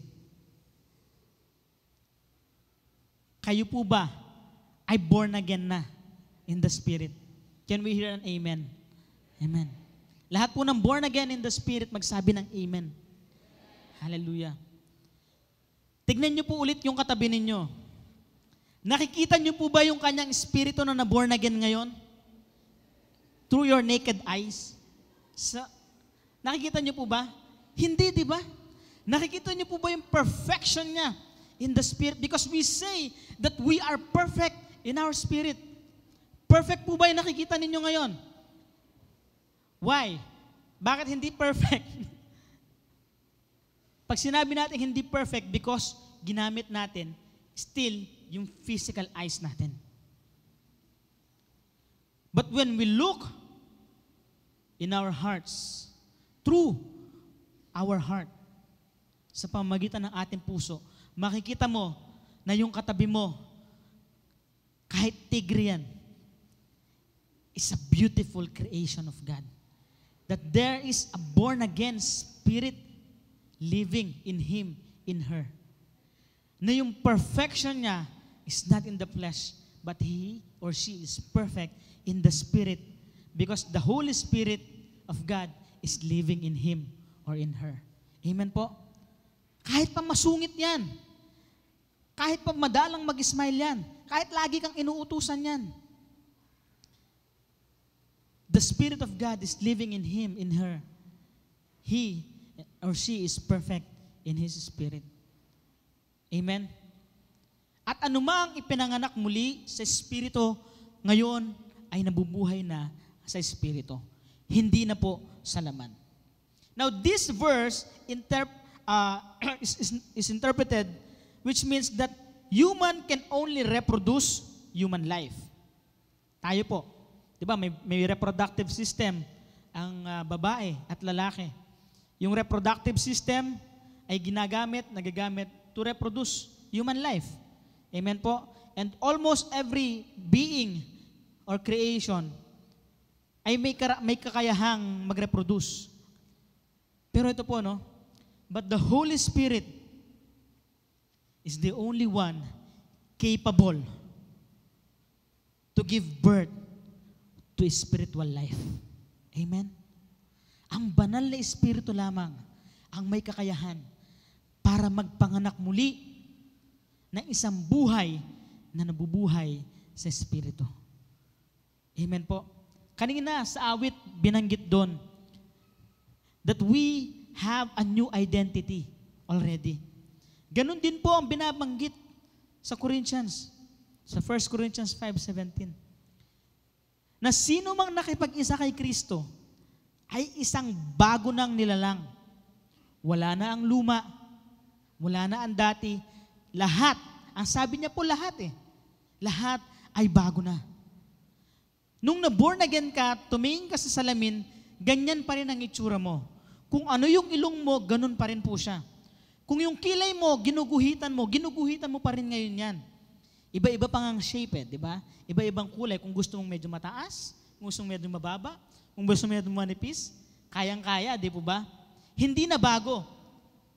Kayo po ba ay born again na in the Spirit? Can we hear an amen? Amen. Lahat po ng born again in the Spirit, magsabi ng amen. Hallelujah. Tignan niyo po ulit yung katabi ninyo. Nakikita niyo po ba yung kanyang espiritu na na-born again ngayon? Through your naked eyes? Nakikita niyo po ba? Hindi, di ba? Nakikita niyo po ba yung perfection niya in the Spirit? Because we say that we are perfect in our spirit. Perfect po ba yung nakikita ninyo ngayon? Why? Bakit hindi perfect? Pag sinabi natin hindi perfect, because ginamit natin still yung physical eyes natin. But when we look in our hearts, through our heart, sa pamamagitan ng ating puso, makikita mo na yung katabi mo, kahit tigre yan, is a beautiful creation of God. That there is a born-again spirit living in him, in her. Na yung perfection niya is not in the flesh, but he or she is perfect in the Spirit, because the Holy Spirit of God is living in him or in her. Amen po? Kahit pa masungit yan, kahit pa madalang mag-smile yan, kahit lagi kang inuutusan yan, the Spirit of God is living in him, in her. He or she is perfect in his spirit. Amen? At anumang ipinanganak muli sa Espiritu, ngayon ay nabubuhay na sa Espiritu. Hindi na po sa laman. Now, this verse is interpreted, which means that human can only reproduce human life. Tayo po, di ba, may reproductive system ang babae at lalaki. Yung reproductive system ay nagagamit to reproduce human life. Amen po? And almost every being or creation ay may kakayahang mag-reproduce. Pero ito po, no? But the Holy Spirit is the only one capable to give birth to a spiritual life. Amen? Ang banal na Espiritu lamang ang may kakayahan para magpanganak muli ng isang buhay na nabubuhay sa Espiritu. Amen po. Kanina sa awit, binanggit doon that we have a new identity already. Ganon din po ang binabanggit sa Corinthians, sa 1 Corinthians 5:17. Na sino mang nakipag-isa kay Kristo ay isang bago nang nilalang. Wala na ang luma, wala na ang dati, lahat, ang sabi niya po lahat lahat ay bago na. Nung na-born again ka, tumingin ka sa salamin, ganyan pa rin ang itsura mo. Kung ano yung ilong mo, ganun pa rin po siya. Kung yung kilay mo, ginuguhitan mo pa rin ngayon yan. Iba-iba pang ang shape di ba? Iba-ibang kulay. Kung gusto mong medyo mataas, kung gusto mong medyo mababa, kung gusto mong medyo manipis, kayang-kaya, di po ba? Hindi na bago.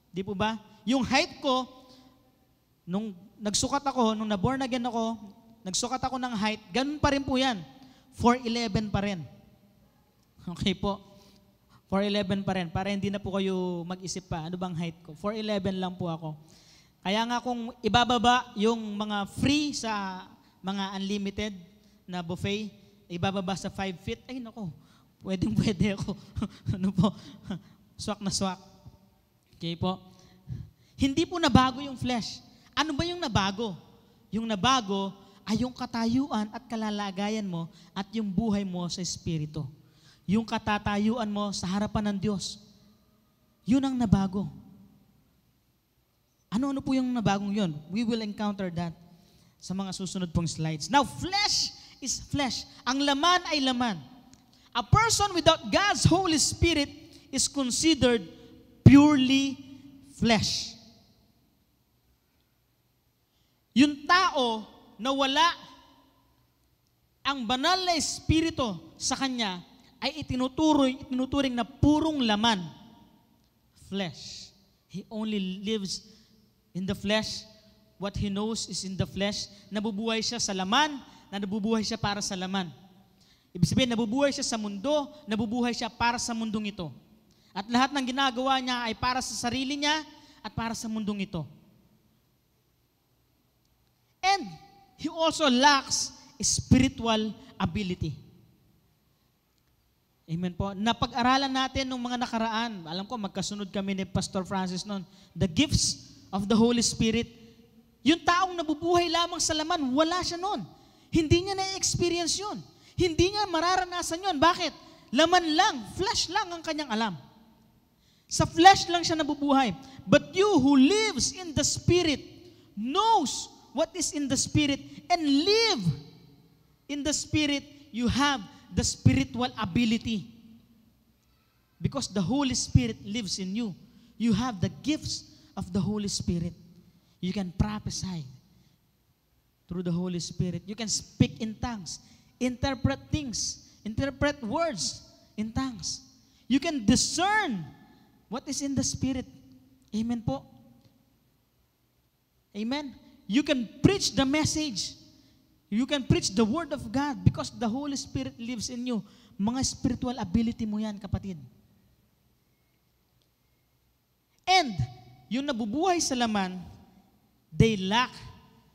Di po ba? Yung height ko, nung nagsukat ako, nung na-born again ako, nagsukat ako ng height, ganun pa rin po yan. 4'11 pa rin. Okay po? 4'11 pa rin. Para hindi na po kayo mag-isip pa, ano bang height ko? 4'11 lang po ako. Kaya nga kung ibababa yung mga free sa mga unlimited na buffet, ibababa sa 5 feet, ay nako, pwede ako. Ano po? Swak na swak. Okay po? Hindi po nabago yung flesh. Ano ba yung nabago? Yung nabago ay yung katayuan at kalalagayan mo at yung buhay mo sa Espiritu. Yung katatayuan mo sa harapan ng Diyos. Yun ang nabago. Ano-ano po yung nabagong yun? We will encounter that sa mga susunod pong slides. Now, flesh is flesh. Ang laman ay laman. A person without God's Holy Spirit is considered purely flesh. Yung tao na wala ang banal na espiritu sa kanya ay itinuturing na purong laman. Flesh. He only lives in the flesh. What he knows is in the flesh. Nabubuhay siya sa laman, na nabubuhay siya para sa laman. Ibig sabihin, nabubuhay siya sa mundo, nabubuhay siya para sa mundong ito. At lahat ng ginagawa niya ay para sa sarili niya at para sa mundong ito. And he also lacks spiritual ability. Amen po. Napag-aralan natin nung mga nakaraan, alam ko magkasunod kami ni Pastor Francis noon, the gifts of the Holy Spirit. Yung taong nabubuhay lamang sa laman, wala siya noon. Hindi niya na-experience yun. Hindi niya mararanasan yun. Bakit? Laman lang, flesh lang ang kanyang alam. Sa flesh lang siya nabubuhay. But you who lives in the Spirit knows what is in the Spirit and live in the Spirit, you have the spiritual ability. Because the Holy Spirit lives in you. You have the gifts of the Holy Spirit. You can prophesy through the Holy Spirit. You can speak in tongues, interpret things, interpret words in tongues. You can discern what is in the Spirit. Amen po. Amen. You can preach the message. You can preach the Word of God because the Holy Spirit lives in you. Mga spiritual ability mo yan, kapatid. And, yung nabubuhay sa laman, they lack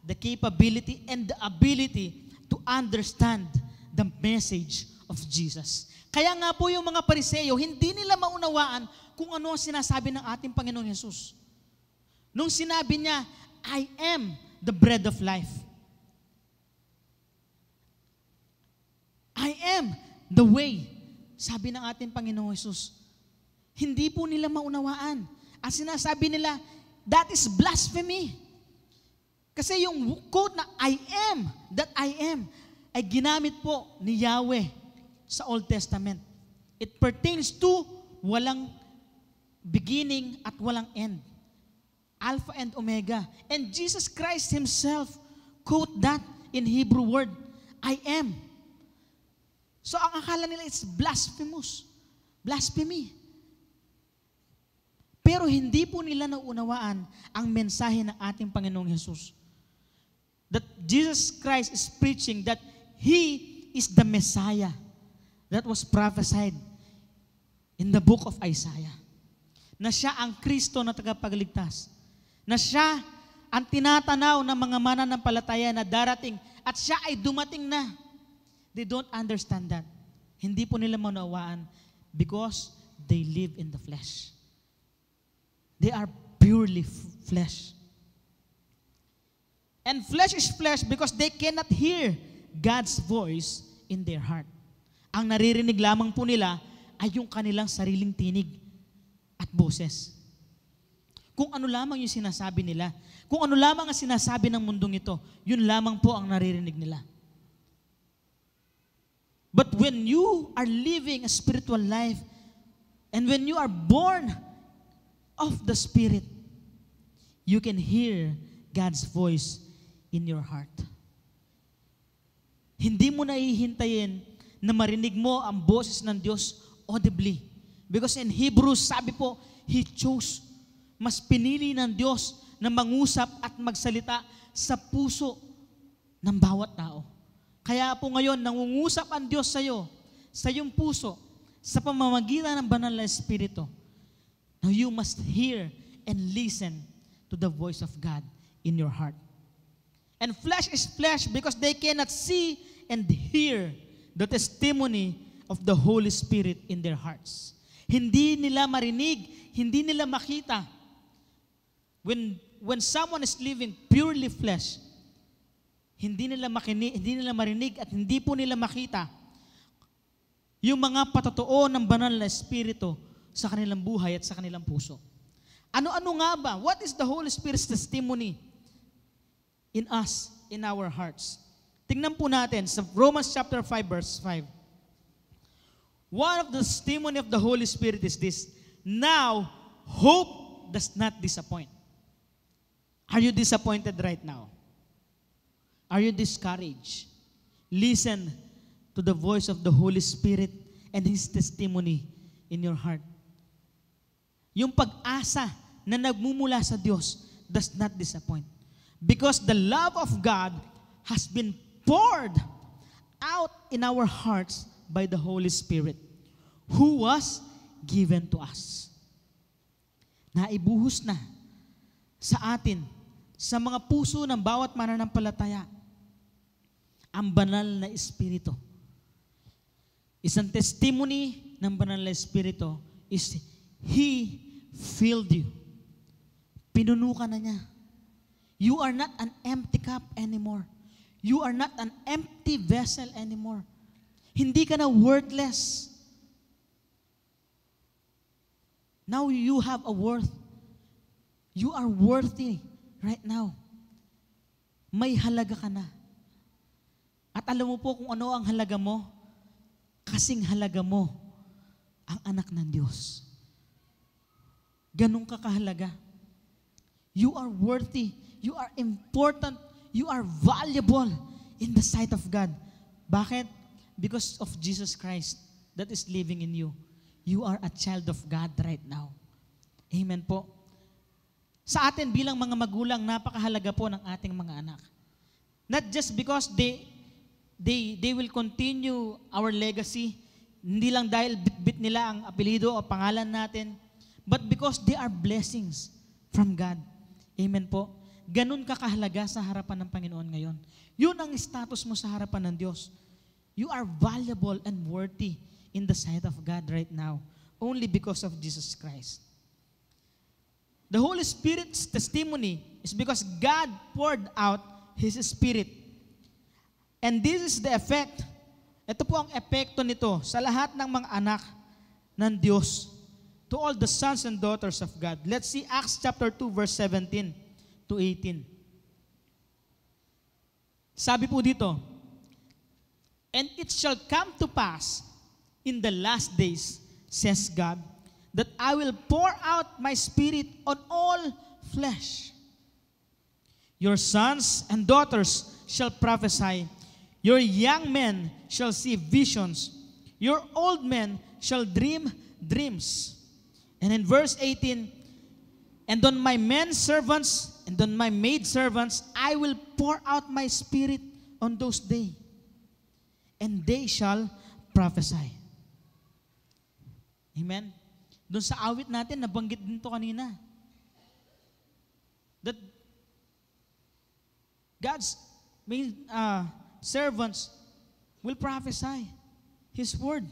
the capability and the ability to understand the message of Jesus. Kaya nga po yung mga Pariseo, hindi nila maunawaan kung ano ang sinasabi ng ating Panginoong Hesus. Nung sinabi niya, I am the bread of life. I am the way. Sabi ng ating Panginoong Hesus. Hindi po nila maunawaan. Ang sinasabi nila, that is blasphemy. Kasi yung quote na I am, that I am, ay ginamit po ni Yahweh sa Old Testament. It pertains to walang beginning at walang end. Alpha and Omega. And Jesus Christ Himself quote that in Hebrew word, I am. So ang akala nila it's blasphemous. Blasphemy. Pero hindi po nila naunawaan ang mensahe ng ating Panginoong Hesus. That Jesus Christ is preaching that He is the Messiah that was prophesied in the book of Isaiah. Na siya ang Kristo na tagapagligtas. Na siya ang tinatanaw ng mga mananampalataya na darating at siya ay dumating na. They don't understand that. Hindi po nila maunawaan because they live in the flesh. They are purely flesh. And flesh is flesh because they cannot hear God's voice in their heart. Ang naririnig lamang po nila ay yung kanilang sariling tinig at boses. Kung ano lamang yung sinasabi nila, kung ano lamang ang sinasabi ng mundong ito, yun lamang po ang naririnig nila. But when you are living a spiritual life, and when you are born of the Spirit, you can hear God's voice in your heart. Hindi mo na hihintayin na marinig mo ang boses ng Diyos audibly. Because in Hebrews, sabi po, He chose. Mas pinili ng Diyos na mangusap at magsalita sa puso ng bawat tao. Kaya po ngayon, nangungusap ang Diyos sa iyo, sa iyong puso, sa pamamagitan ng banal na Espiritu. Now you must hear and listen to the voice of God in your heart. And flesh is flesh because they cannot see and hear the testimony of the Holy Spirit in their hearts. Hindi nila marinig, hindi nila makita. When someone is living purely flesh, hindi nila marinig at hindi po nila makita yung mga patotoo ng banal na Espiritu sa kanilang buhay at sa kanilang puso. Ano-ano nga ba? What is the Holy Spirit's testimony in us, in our hearts? Tingnan po natin sa Romans chapter 5, verse 5. One of the testimony of the Holy Spirit is this: now, hope does not disappoint. Are you disappointed right now? Are you discouraged? Listen to the voice of the Holy Spirit and His testimony in your heart. Yung pag-asa na nagmumula sa Diyos does not disappoint. Because the love of God has been poured out in our hearts by the Holy Spirit, who was given to us. Naibuhos na sa atin, sa mga puso ng bawat mananampalataya, ang banal na Espiritu. Isang testimony ng banal na Espiritu is He filled you. Pinuno ka na niya. You are not an empty cup anymore. You are not an empty vessel anymore. Hindi ka na worthless. Now you have a worth. You are worthy right now. May halaga ka na. At alam mo po kung ano ang halaga mo? Kasing halaga mo ang anak ng Diyos. Ganun ka kahalaga. You are worthy. You are important. You are valuable in the sight of God. Bakit? Because of Jesus Christ that is living in you. You are a child of God right now. Amen po. Sa atin bilang mga magulang, napakahalaga po ng ating mga anak. Not just because they will continue our legacy, hindi lang dahil bit-bit nila ang apelido o pangalan natin, but because they are blessings from God. Amen po. Ganun ka kahalaga sa harapan ng Panginoon ngayon. Yun ang status mo sa harapan ng Diyos. You are valuable and worthy in the sight of God right now, only because of Jesus Christ. The Holy Spirit's testimony is because God poured out His Spirit. And this is the effect. Ito po ang epekto nito sa lahat ng mga anak ng Diyos, to all the sons and daughters of God. Let's see Acts chapter 2 verse 17 to 18. Sabi po dito, and it shall come to pass in the last days, says God, that I will pour out my Spirit on all flesh. Your sons and daughters shall prophesy. Your young men shall see visions. Your old men shall dream dreams. And in verse 18, and on my men servants and on my maid servants, I will pour out my Spirit on those days, and they shall prophesy. Amen? Doon sa awit natin, nabanggit din to kanina. That God's main servants will prophesy His word.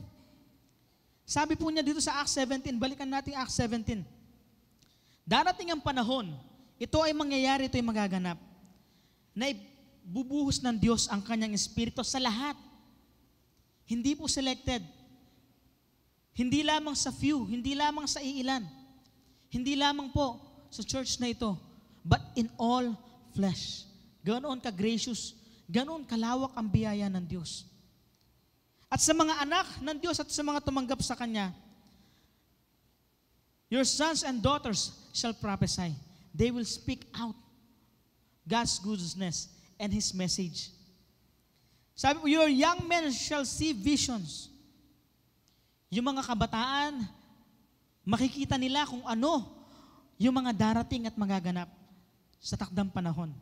Sabi po niya dito sa Acts 17, balikan natin Acts 17. Darating ang panahon, ito ay mangyayari, ito ay magaganap, na bubuhos ng Diyos ang kanyang Espiritu sa lahat. Hindi po selected. Hindi lamang sa few, hindi lamang sa iilan. Hindi lamang po sa church na ito, but in all flesh. Ganoon ka-gracious, ganoon kalawak ang biyaya ng Diyos. At sa mga anak ng Diyos at sa mga tumanggap sa Kanya, your sons and daughters shall prophesy. They will speak out God's goodness and His message. Sabi po, your young men shall see visions. Yung mga kabataan, makikita nila kung ano yung mga darating at magaganap sa takdang panahon.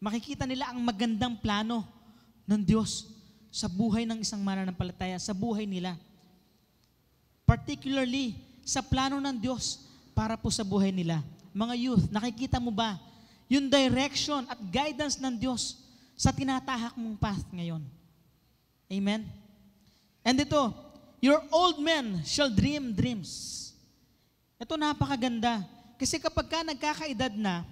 Makikita nila ang magandang plano ng Diyos sa buhay ng isang mananampalataya, sa buhay nila. Particularly, sa plano ng Diyos para po sa buhay nila. Mga youth, nakikita mo ba yung direction at guidance ng Diyos sa tinatahak mong path ngayon? Amen? And ito, your old men shall dream dreams. Ito napakaganda. Kasi kapag ka nagkakaedad na,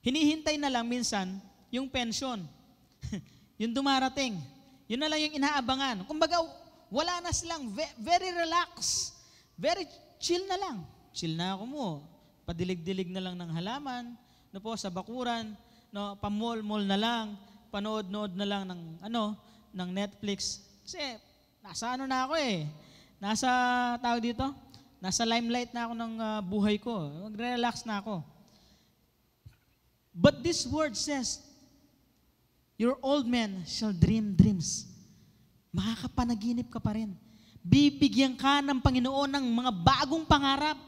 hinihintay na lang minsan yung pension. Yung dumarating. Yun na lang yung inaabangan. Kumbaga, wala na silang, very relaxed. Very chill na lang. chill na ako mo. Padilig-dilig na lang ng halaman, no po, sa bakuran, no, pamol-mol na lang, panood-nood na lang ng Netflix. Kasi nasa ano na ako eh. Nasa tawag dito, nasa limelight na ako ng buhay ko. Mag-relax na ako. But this word says, your old men shall dream dreams. Makakapanaginip ka pa rin. Bibigyan ka ng Panginoon ng mga bagong pangarap,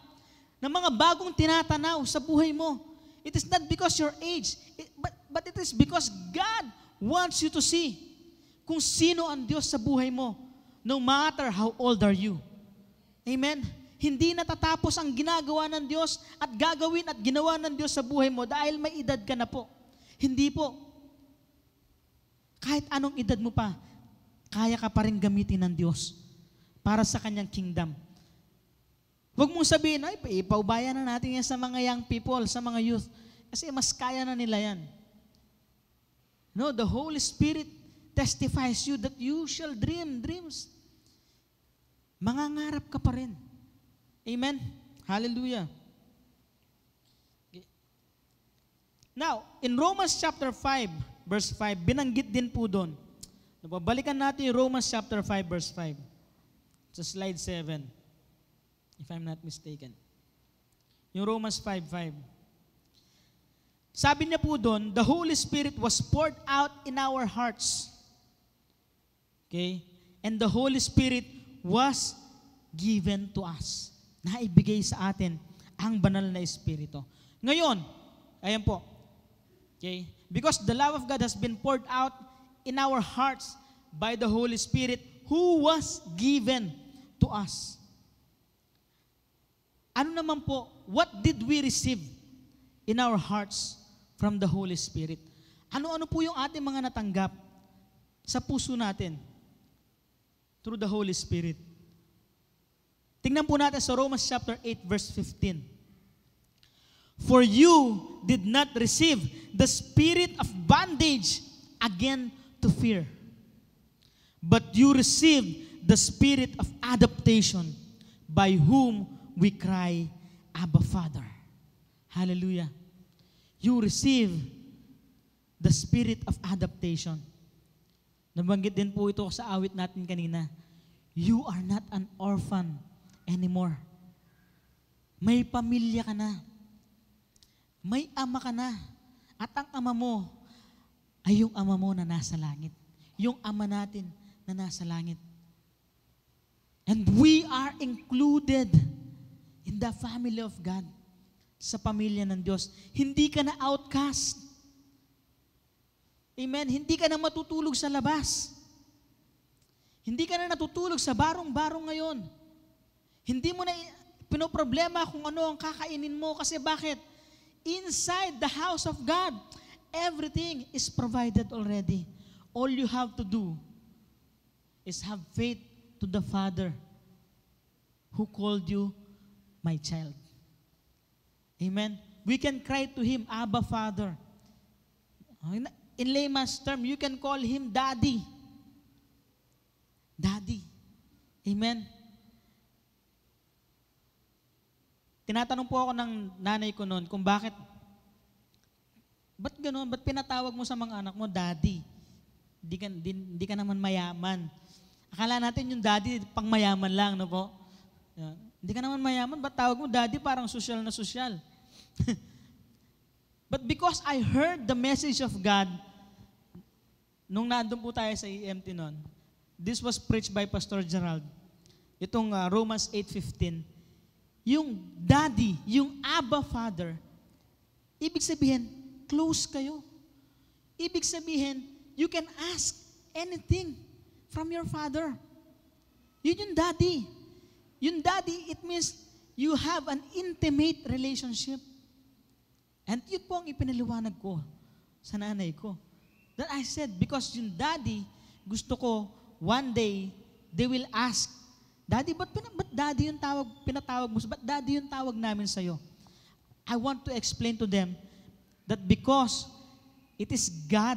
ng mga bagong tinatanaw sa buhay mo. It is not because your age, but it is because God wants you to see kung sino ang Diyos sa buhay mo, no matter how old are you. Amen? Hindi natatapos ang ginagawa ng Diyos at gagawin at ginawa ng Diyos sa buhay mo dahil may edad ka na po. Hindi po. Kahit anong edad mo pa, kaya ka pa rin gamitin ng Diyos para sa kanyang kingdom. Huwag mong sabihin, ay, ipaubaya na natin yan sa mga young people, sa mga youth. Kasi mas kaya na nila yan. No, the Holy Spirit testifies you that you shall dream dreams. Mangangarap ka pa rin. Amen? Hallelujah. Okay. Now, in Romans chapter 5, verse 5, binanggit din po doon. Balikan natin yung Romans chapter 5, verse 5. Sa slide 7. If I'm not mistaken. Yung Romans 5:5. Sabi niya po doon, the Holy Spirit was poured out in our hearts. Okay? And the Holy Spirit was given to us. Naibigay sa atin ang banal na Espiritu. Ngayon, ayan po. Okay? Because the love of God has been poured out in our hearts by the Holy Spirit who was given to us. Ano naman po, what did we receive in our hearts from the Holy Spirit? Ano-ano po yung ating mga natanggap sa puso natin through the Holy Spirit? Tingnan po natin sa Romans chapter 8, verse 15. For you did not receive the spirit of bondage again to fear, but you received the spirit of adaptation by whom we cry, Abba, Father. Hallelujah. You receive the spirit of adaptation. Nabanggit din po ito sa awit natin kanina. You are not an orphan anymore. May pamilya ka na. May ama ka na. At ang ama mo ay yung ama mo na nasa langit. Yung ama natin na nasa langit. And we are included in the family of God. Sa pamilya ng Diyos. Hindi ka na outcast. Amen? Hindi ka na matutulog sa labas. Hindi ka na natutulog sa barong-barong ngayon. Hindi mo na pinoproblema kung ano ang kakainin mo. Kasi bakit? Inside the house of God, everything is provided already. All you have to do is have faith to the Father who called you my child. Amen? We can cry to Him, Abba, Father. In layman's term, you can call Him Daddy. Daddy. Amen? Tinatanong po ako ng nanay ko noon kung ba't gano'n? Ba't pinatawag mo sa mga anak mo, Daddy? Di ka naman mayaman. Akala natin yung Daddy, pang mayaman lang, no po? Hindi ka naman mayaman, ba't tawag mo Daddy? Parang sosyal na sosyal. But because I heard the message of God, nung nandun po tayo sa EMT noon, this was preached by Pastor Gerald. Itong Romans 8:15. Yung Daddy, yung Abba Father, ibig sabihin, close kayo. Ibig sabihin, you can ask anything from your Father. Yun yung Daddy. Yung Daddy, it means you have an intimate relationship. And yun po ang ipinaliwanag ko sa nanay ko. That I said, because yung Daddy, gusto ko, one day, they will ask, Daddy, ba't Daddy yung pinatawag mo? Ba't Daddy yung tawag namin sa'yo? I want to explain to them that because it is God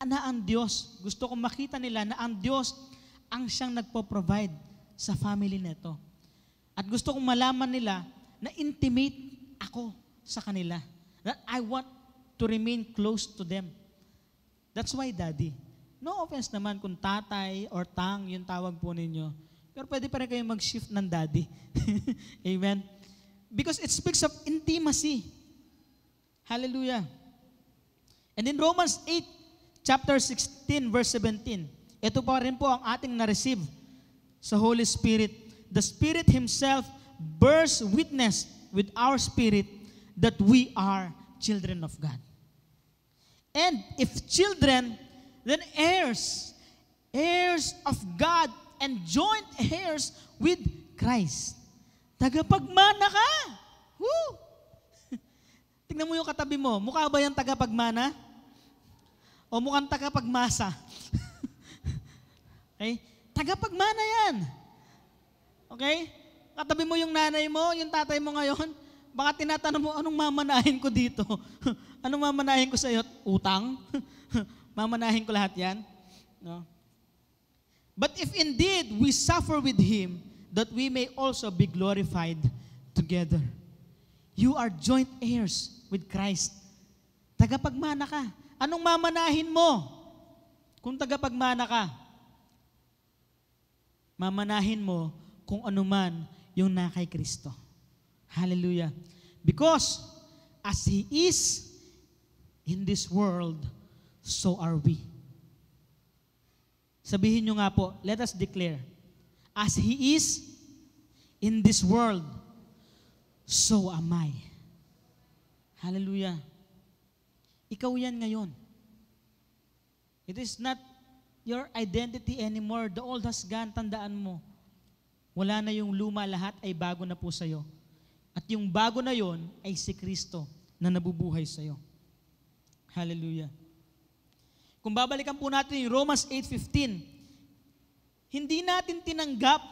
na ang Diyos, gusto kong makita nila na ang Diyos ang siyang nagpo-provide sa family nito. At gusto kong malaman nila na intimate ako sa kanila. That I want to remain close to them. That's why, Daddy. No offense naman kung tatay or tang yung tawag po ninyo. Pero pwede pa rin kayo mag-shift ng Daddy. Amen? Because it speaks of intimacy. Hallelujah. And in Romans 8, chapter 16, verse 17, ito pa rin po ang ating na-receive sa Holy Spirit. The Spirit Himself bears witness with our spirit that we are children of God. And if children, then heirs, heirs of God and joint heirs with Christ. Tagapagmana ka! Woo! Tingnan mo yung katabi mo. Mukha ba yung tagapagmana? O mukhang tagapagmasa? Okay? Tagapagmana yan. Okay? Katabi mo yung nanay mo, yung tatay mo ngayon, baka tinatanong mo, anong mamanahin ko dito? Anong mamanahin ko sa iyo? Utang? Mamanahin ko lahat yan? No? But if indeed we suffer with Him, that we may also be glorified together. You are joint heirs with Christ. Tagapagmana ka. Anong mamanahin mo? Kung tagapagmana ka, mamanahin mo kung ano man yung na kay Kristo. Hallelujah. Because as He is in this world, so are we. Sabihin nyo nga po, let us declare, as He is in this world, so am I. Hallelujah. Ikaw yan ngayon. It is not your identity anymore. The old has gone, tandaan mo. Wala na yung luma, lahat ay bago na po sa'yo. At yung bago na yon ay si Kristo na nabubuhay sa'yo. Hallelujah. Kung babalikan po natin yung Romans 8:15, hindi natin tinanggap,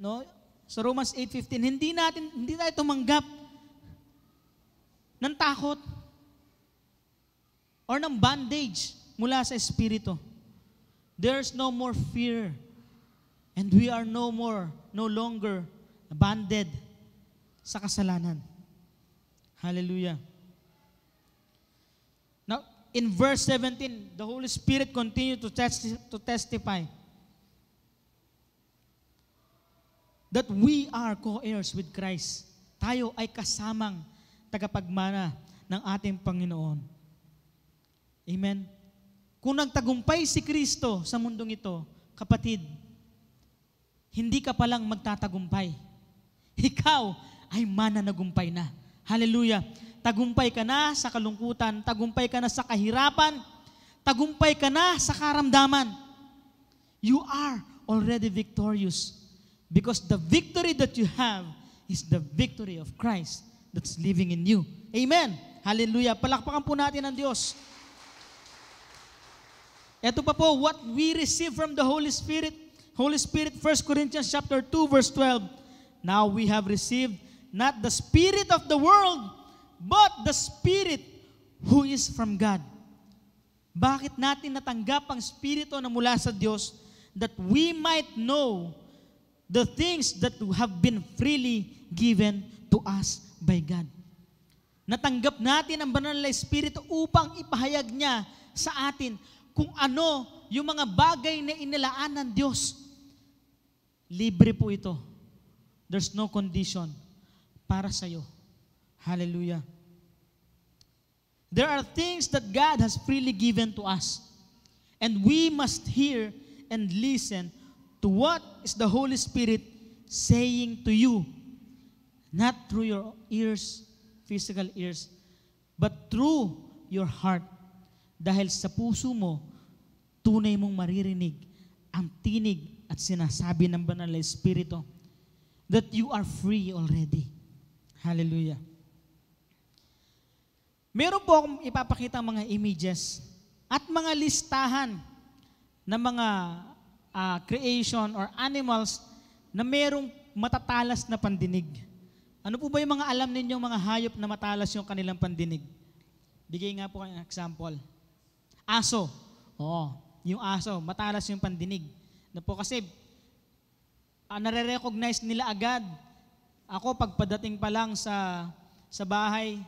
no? Sa Romans 8:15, hindi tayo tumanggap ng takot or ng bandage mula sa Espiritu. There's no more fear. And we are no longer banded sa kasalanan. Hallelujah. Now, in verse 17, the Holy Spirit continued to testify that we are co-heirs with Christ. Tayo ay kasamang tagapagmana ng ating Panginoon. Amen. Kung nagtagumpay si Kristo sa mundong ito, kapatid, hindi ka palang magtatagumpay. Ikaw ay mananagumpay na. Hallelujah. Tagumpay ka na sa kalungkutan, tagumpay ka na sa kahirapan, tagumpay ka na sa karamdaman. You are already victorious because the victory that you have is the victory of Christ that's living in you. Amen. Hallelujah. Palakpakan po natin ang Diyos. Ito pa po, what we receive from the Holy Spirit. Holy Spirit, 1 Corinthians chapter 2, verse 12. Now we have received not the spirit of the world, but the Spirit who is from God. Bakit natin natanggap ang Espiritu na mula sa Diyos? That we might know the things that have been freely given to us by God. Natanggap natin ang banal na Espiritu upang ipahayag niya sa atin kung ano yung mga bagay na inilaan ng Diyos. Libre po ito. There's no condition para sa'yo. Hallelujah. There are things that God has freely given to us. And we must hear and listen to what is the Holy Spirit saying to you. Not through your ears, physical ears, but through your heart. Dahil sa puso mo, tunay mong maririnig ang tinig at sinasabi ng banal na Espiritu that you are free already. Hallelujah. Meron po akong ipapakita mga images at mga listahan ng mga creation or animals na merong matatalas na pandinig. Ano po ba yung mga alam ninyong mga hayop na matalas yung kanilang pandinig? Bigay nga po kayo ng example. Aso. Oo, yung aso, matalas yung pandinig. Na po kasi nare-recognize nila agad. Ako, pagpadating pa lang sa bahay,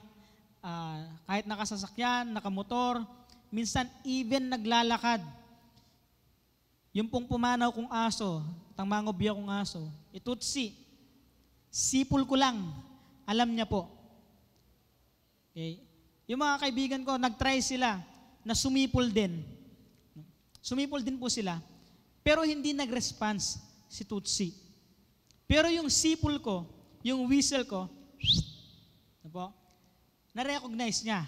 kahit nakasasakyan, nakamotor, minsan even naglalakad, yung pong pumanaw kong aso, tangmangobya kong aso, itutsi, sipol ko lang, alam niya po. Okay? Yung mga kaibigan ko, nag-try sila na sumipol din. Sumipol din po sila. Pero hindi nag-response si Tutsi. Pero yung sipol ko, yung whistle ko, na-recognize niya.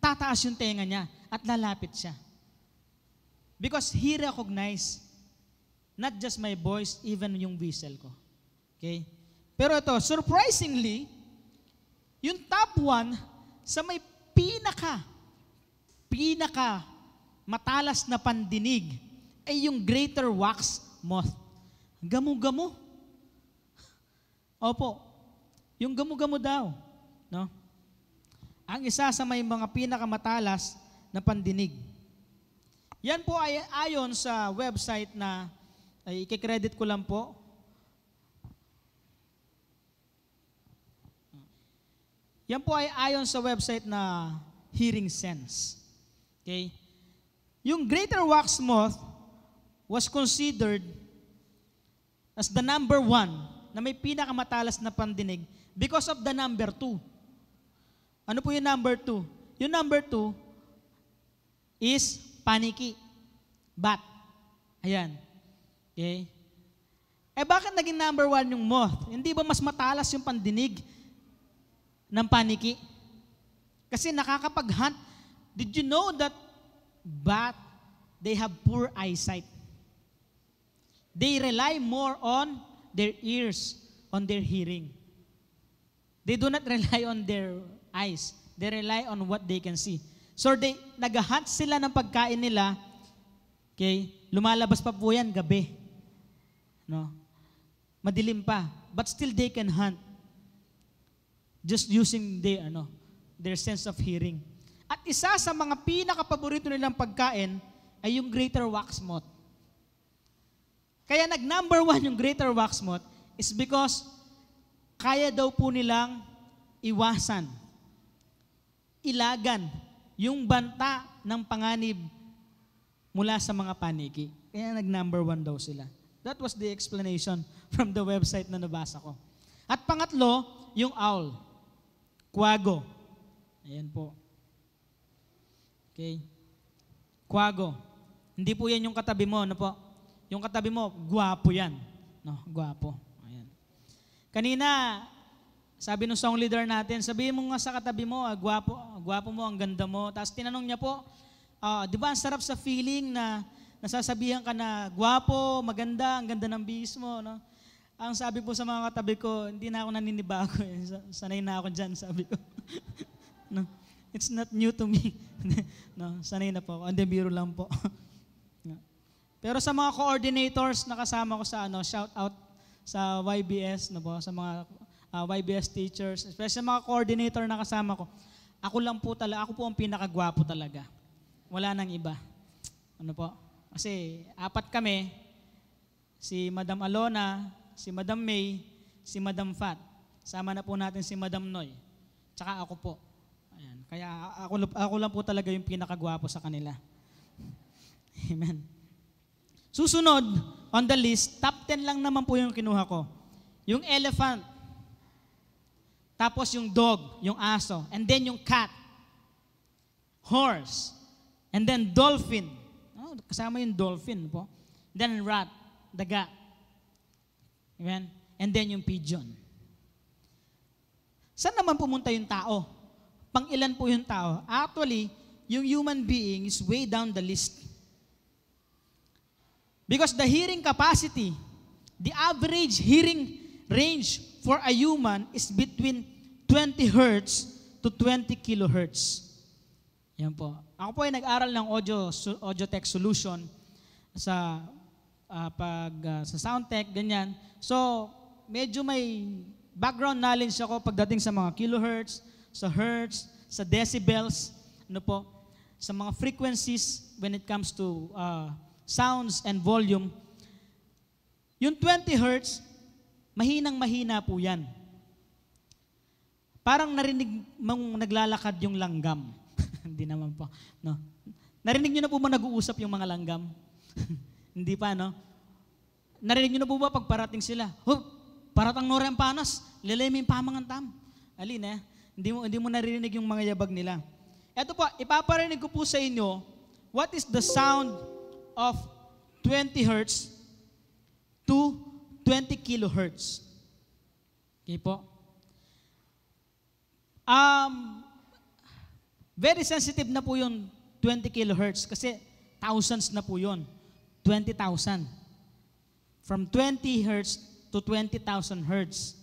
Tataas yung tenga niya at lalapit siya. Because he recognized not just my voice, even yung whistle ko. Okay? Pero ito, surprisingly, yung top 1 sa may pinaka matalas na pandinig ay yung greater wax moth. Gamu-gamu. Opo. Yung gamu-gamu daw. No? Ang isa sa may mga pinakamatalas na pandinig. Yan po ay ayon sa website na, ay i-credit ko lang po. Yan po ay ayon sa website na Hearing Sense. Okay? Yung greater wax moth was considered as the number 1 na may pinakamatalas na pandinig because of the number 2. Ano po yung number 2? Yung number 2 is paniki. Bat. Ayan. Okay? Bakit naging number 1 yung moth? Hindi ba mas matalas yung pandinig ng paniki? Kasi nakakapag-hunt. Did you know that bat, they have poor eyesight? They rely more on their ears, on their hearing. They do not rely on their eyes. They rely on what they can see. So nag-hunt sila ng pagkain nila. Okay? Lumalabas pa po yan gabi. No? Madilim pa. But still they can hunt. Just using their sense of hearing. At isa sa mga pinaka-paborito nilang pagkain ay yung greater wax moth. Kaya nag-number 1 yung greater wax moth is because kaya daw po nilang iwasan, ilagan yung banta ng panganib mula sa mga paniki. Kaya nag-number 1 daw sila. That was the explanation from the website na nabasa ko. At pangatlo, yung owl. Quago. Ayan po. Okay. Quago. Hindi po yan yung katabi mo, ano po? Yung katabi mo, guwapo yan. No, guwapo. Ayan. Kanina, sabi ng song leader natin, sabihin mo nga sa katabi mo, guwapo mo, ang ganda mo. Tapos tinanong niya po, di ba ang sarap sa feeling na nasasabihan ka na guwapo, maganda, ang ganda ng bihis mo, no? Ang sabi po sa mga katabi ko, hindi na ako naninibago. Sanay na ako dyan, sabi ko. No, it's not new to me. No, sanay na po ako. Hindi, biro lang po. No. Pero sa mga coordinators na kasama ko sa shout out sa YBS, no po, sa mga YBS teachers, especially sa mga coordinator na kasama ko, ako po ang pinakagwapo talaga. Wala nang iba. Ano po? Kasi 4 kami, si Madam Alona, si Madam May, si Madam Fat. Sama na po natin si Madam Noy. Tsaka ako po. Ayan. Kaya ako lang po talaga yung pinakagwapo sa kanila. Amen. Susunod, on the list, top 10 lang naman po yung kinuha ko. Yung elephant. Tapos yung dog, yung aso. And then yung cat. Horse. And then dolphin. Kasama yung dolphin po. Then rat, daga. Amen? And then yung pigeon. Saan naman pumunta yung tao? Pang-ilan po yung tao? Actually, yung human being is way down the list. Because the hearing capacity, the average hearing range for a human is between 20 Hertz to 20 kilohertz. Yan po. Ako po ay nag-aral ng audio tech solution sa sa Soundtech, ganyan. So, medyo may background knowledge ako pagdating sa mga kilohertz, sa hertz, sa decibels, sa mga frequencies when it comes to sounds and volume. Yung 20 hertz, mahinang-mahina po yan. Parang narinig mong naglalakad yung langgam. Hindi naman po. No? Narinig nyo na po ba nag-uusap yung mga langgam? Hindi pa, no? Narinig nyo na po ba pag parating sila? Paratang nore ang panas, lilimim pamangan tam. Alin eh, hindi mo naririnig yung mga yabag nila. Eto po, ipaparinig ko po sa inyo, what is the sound of 20 hertz to 20 kilohertz? Okay po. Very sensitive na po yung 20 kilohertz kasi thousands na po yun. 20,000. From 20 hertz to 20,000 hertz.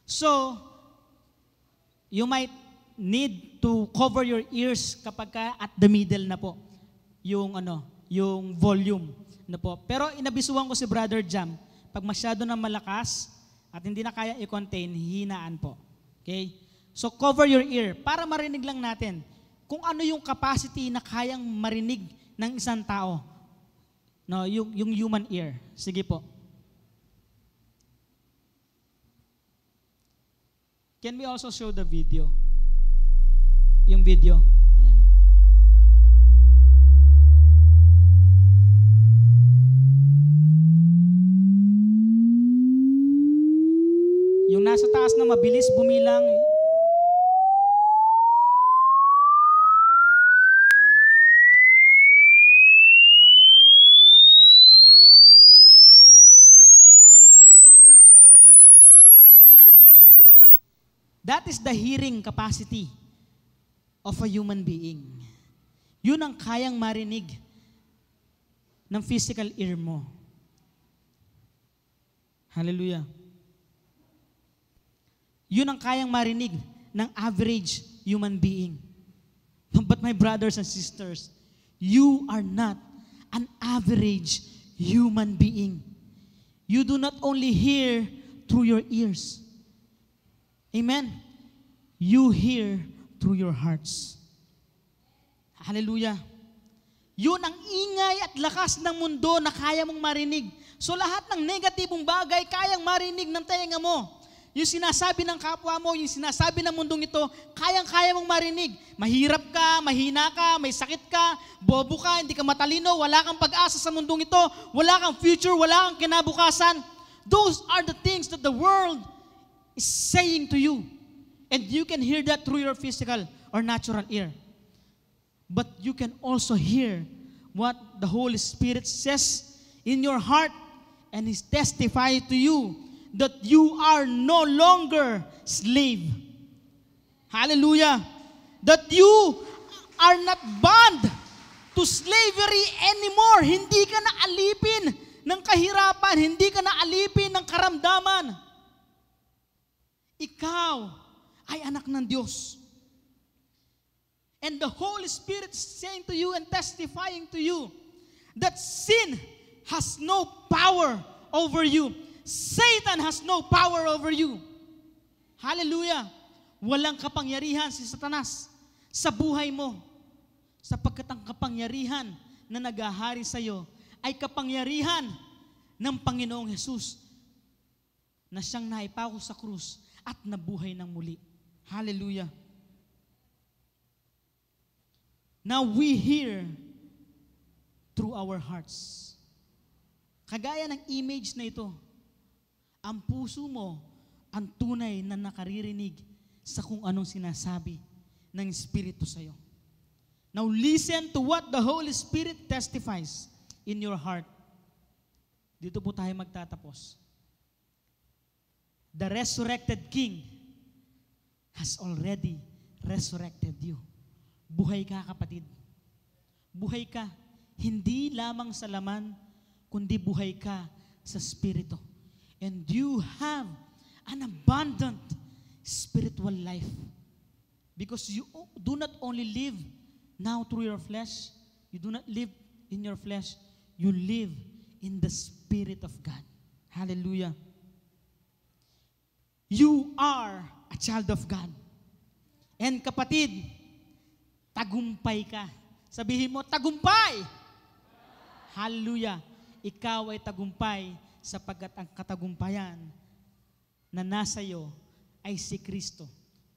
So, you might need to cover your ears kapag ka at the middle na po yung volume na po. Pero inabisuhan ko si Brother Jam, pag masyado na malakas at hindi na kaya i-contain, hinaan po. Okay? So cover your ear para marinig lang natin kung ano yung capacity na kayang marinig ng isang tao. No, yung human ear. Sige po. Can we also show the video? Yung video. Ayan. Yung nasa taas na mabilis bumilang. That is the hearing capacity of a human being. Yun ang kayang marinig ng physical ear mo. Hallelujah. Yun ang kayang marinig ng average human being. But my brothers and sisters, you are not an average human being. You do not only hear through your ears. Amen? You hear through your hearts. Hallelujah. Yun ang ingay at lakas ng mundo na kaya mong marinig. So lahat ng negatibong bagay, kayang marinig ng tenga mo. Yung sinasabi ng kapwa mo, yung sinasabi ng mundong ito, kayang-kaya mong marinig. Mahirap ka, mahina ka, may sakit ka, bobo ka, hindi ka matalino, wala kang pag-asa sa mundong ito, wala kang future, wala kang kinabukasan. Those are the things that the world is saying to you. And you can hear that through your physical or natural ear. But you can also hear what the Holy Spirit says in your heart and is testifying to you that you are no longer slave. Hallelujah. That you are not bound to slavery anymore. Hindi ka na alipin ng kahirapan. Hindi ka na alipin ng karamdaman. Ikaw ay anak ng Diyos. And the Holy Spirit is saying to you and testifying to you that sin has no power over you. Satan has no power over you. Hallelujah. Walang kapangyarihan si Satanas sa buhay mo. Sapagkat ang kapangyarihan na naghahari sa iyo ay kapangyarihan ng Panginoong Hesus na siyang naipako sa krus at nabuhay ng muli. Hallelujah. Now we hear through our hearts. Kagaya ng image na ito, ang puso mo ang tunay na nakaririnig sa kung anong sinasabi ng Espiritu sa iyo. Now listen to what the Holy Spirit testifies in your heart. Dito po tayo magtatapos. The resurrected King has already resurrected you. Buhay ka, kapatid. Buhay ka. Hindi lamang sa laman, kundi buhay ka sa Espiritu. And you have an abundant spiritual life. Because you do not only live now through your flesh, you do not live in your flesh, you live in the Spirit of God. Hallelujah. You are a child of God. And kapatid, tagumpay ka. Sabihin mo, tagumpay! Hallelujah. Ikaw ay tagumpay sapagkat ang katagumpayan na nasa iyo ay si Kristo.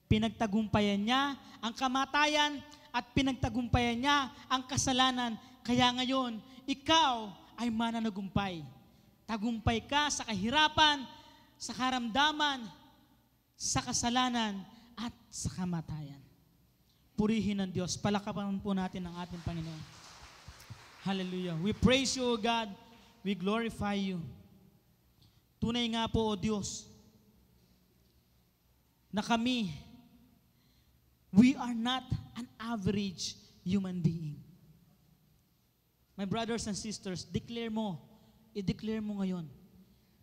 Pinagtagumpayan niya ang kamatayan at pinagtagumpayan niya ang kasalanan. Kaya ngayon, ikaw ay mananagumpay. Tagumpay ka sa kahirapan, sa karamdaman, sa kasalanan, at sa kamatayan. Purihin ng Diyos. Palakapan po natin ang ating Panginoon. Hallelujah. We praise you, O God. We glorify you. Tunay nga po, O Diyos, na kami, we are not an average human being. My brothers and sisters, i-declare mo ngayon.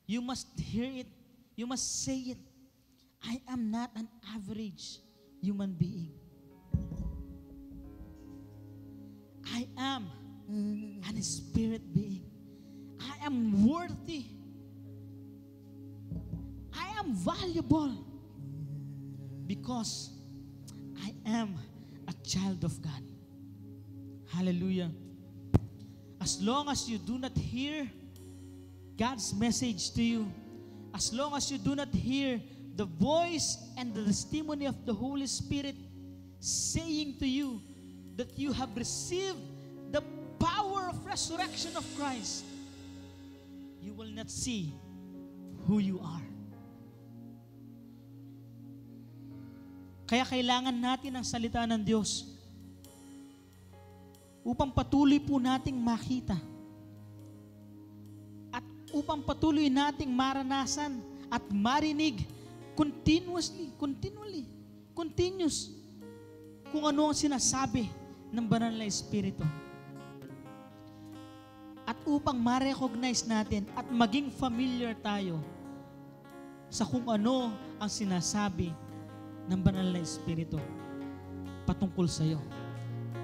You must hear it. You must say it. I am not an average human being. I am an spirit being. I am worthy. I am valuable because I am a child of God. Hallelujah. As long as you do not hear God's message to you, as long as you do not hear the voice and the testimony of the Holy Spirit saying to you that you have received the power of resurrection of Christ, you will not see who you are. Kaya kailangan natin ang salita ng Diyos upang patuloy po nating makita at upang patuloy nating maranasan at marinig continuous kung ano ang sinasabi ng banal na Espiritu. At upang ma-recognize natin at maging familiar tayo sa kung ano ang sinasabi ng banal na Espiritu patungkol sa iyo.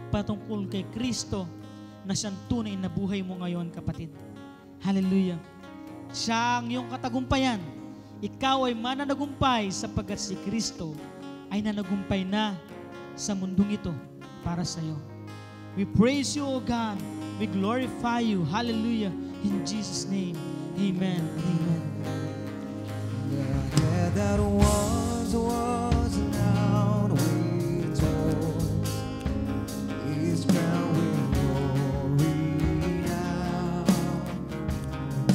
Patungkol kay Kristo na siyang tunay na buhay mo ngayon, kapatid. Hallelujah. Siya ang iyong katagumpayan. Ikaw ay mananagumpay sapagkat si Kristo ay nanagumpay na sa mundong ito para sa iyo. We praise you, O God. We glorify you. Hallelujah. In Jesus' name. Amen. Amen. That was now we told is crowned with glory now.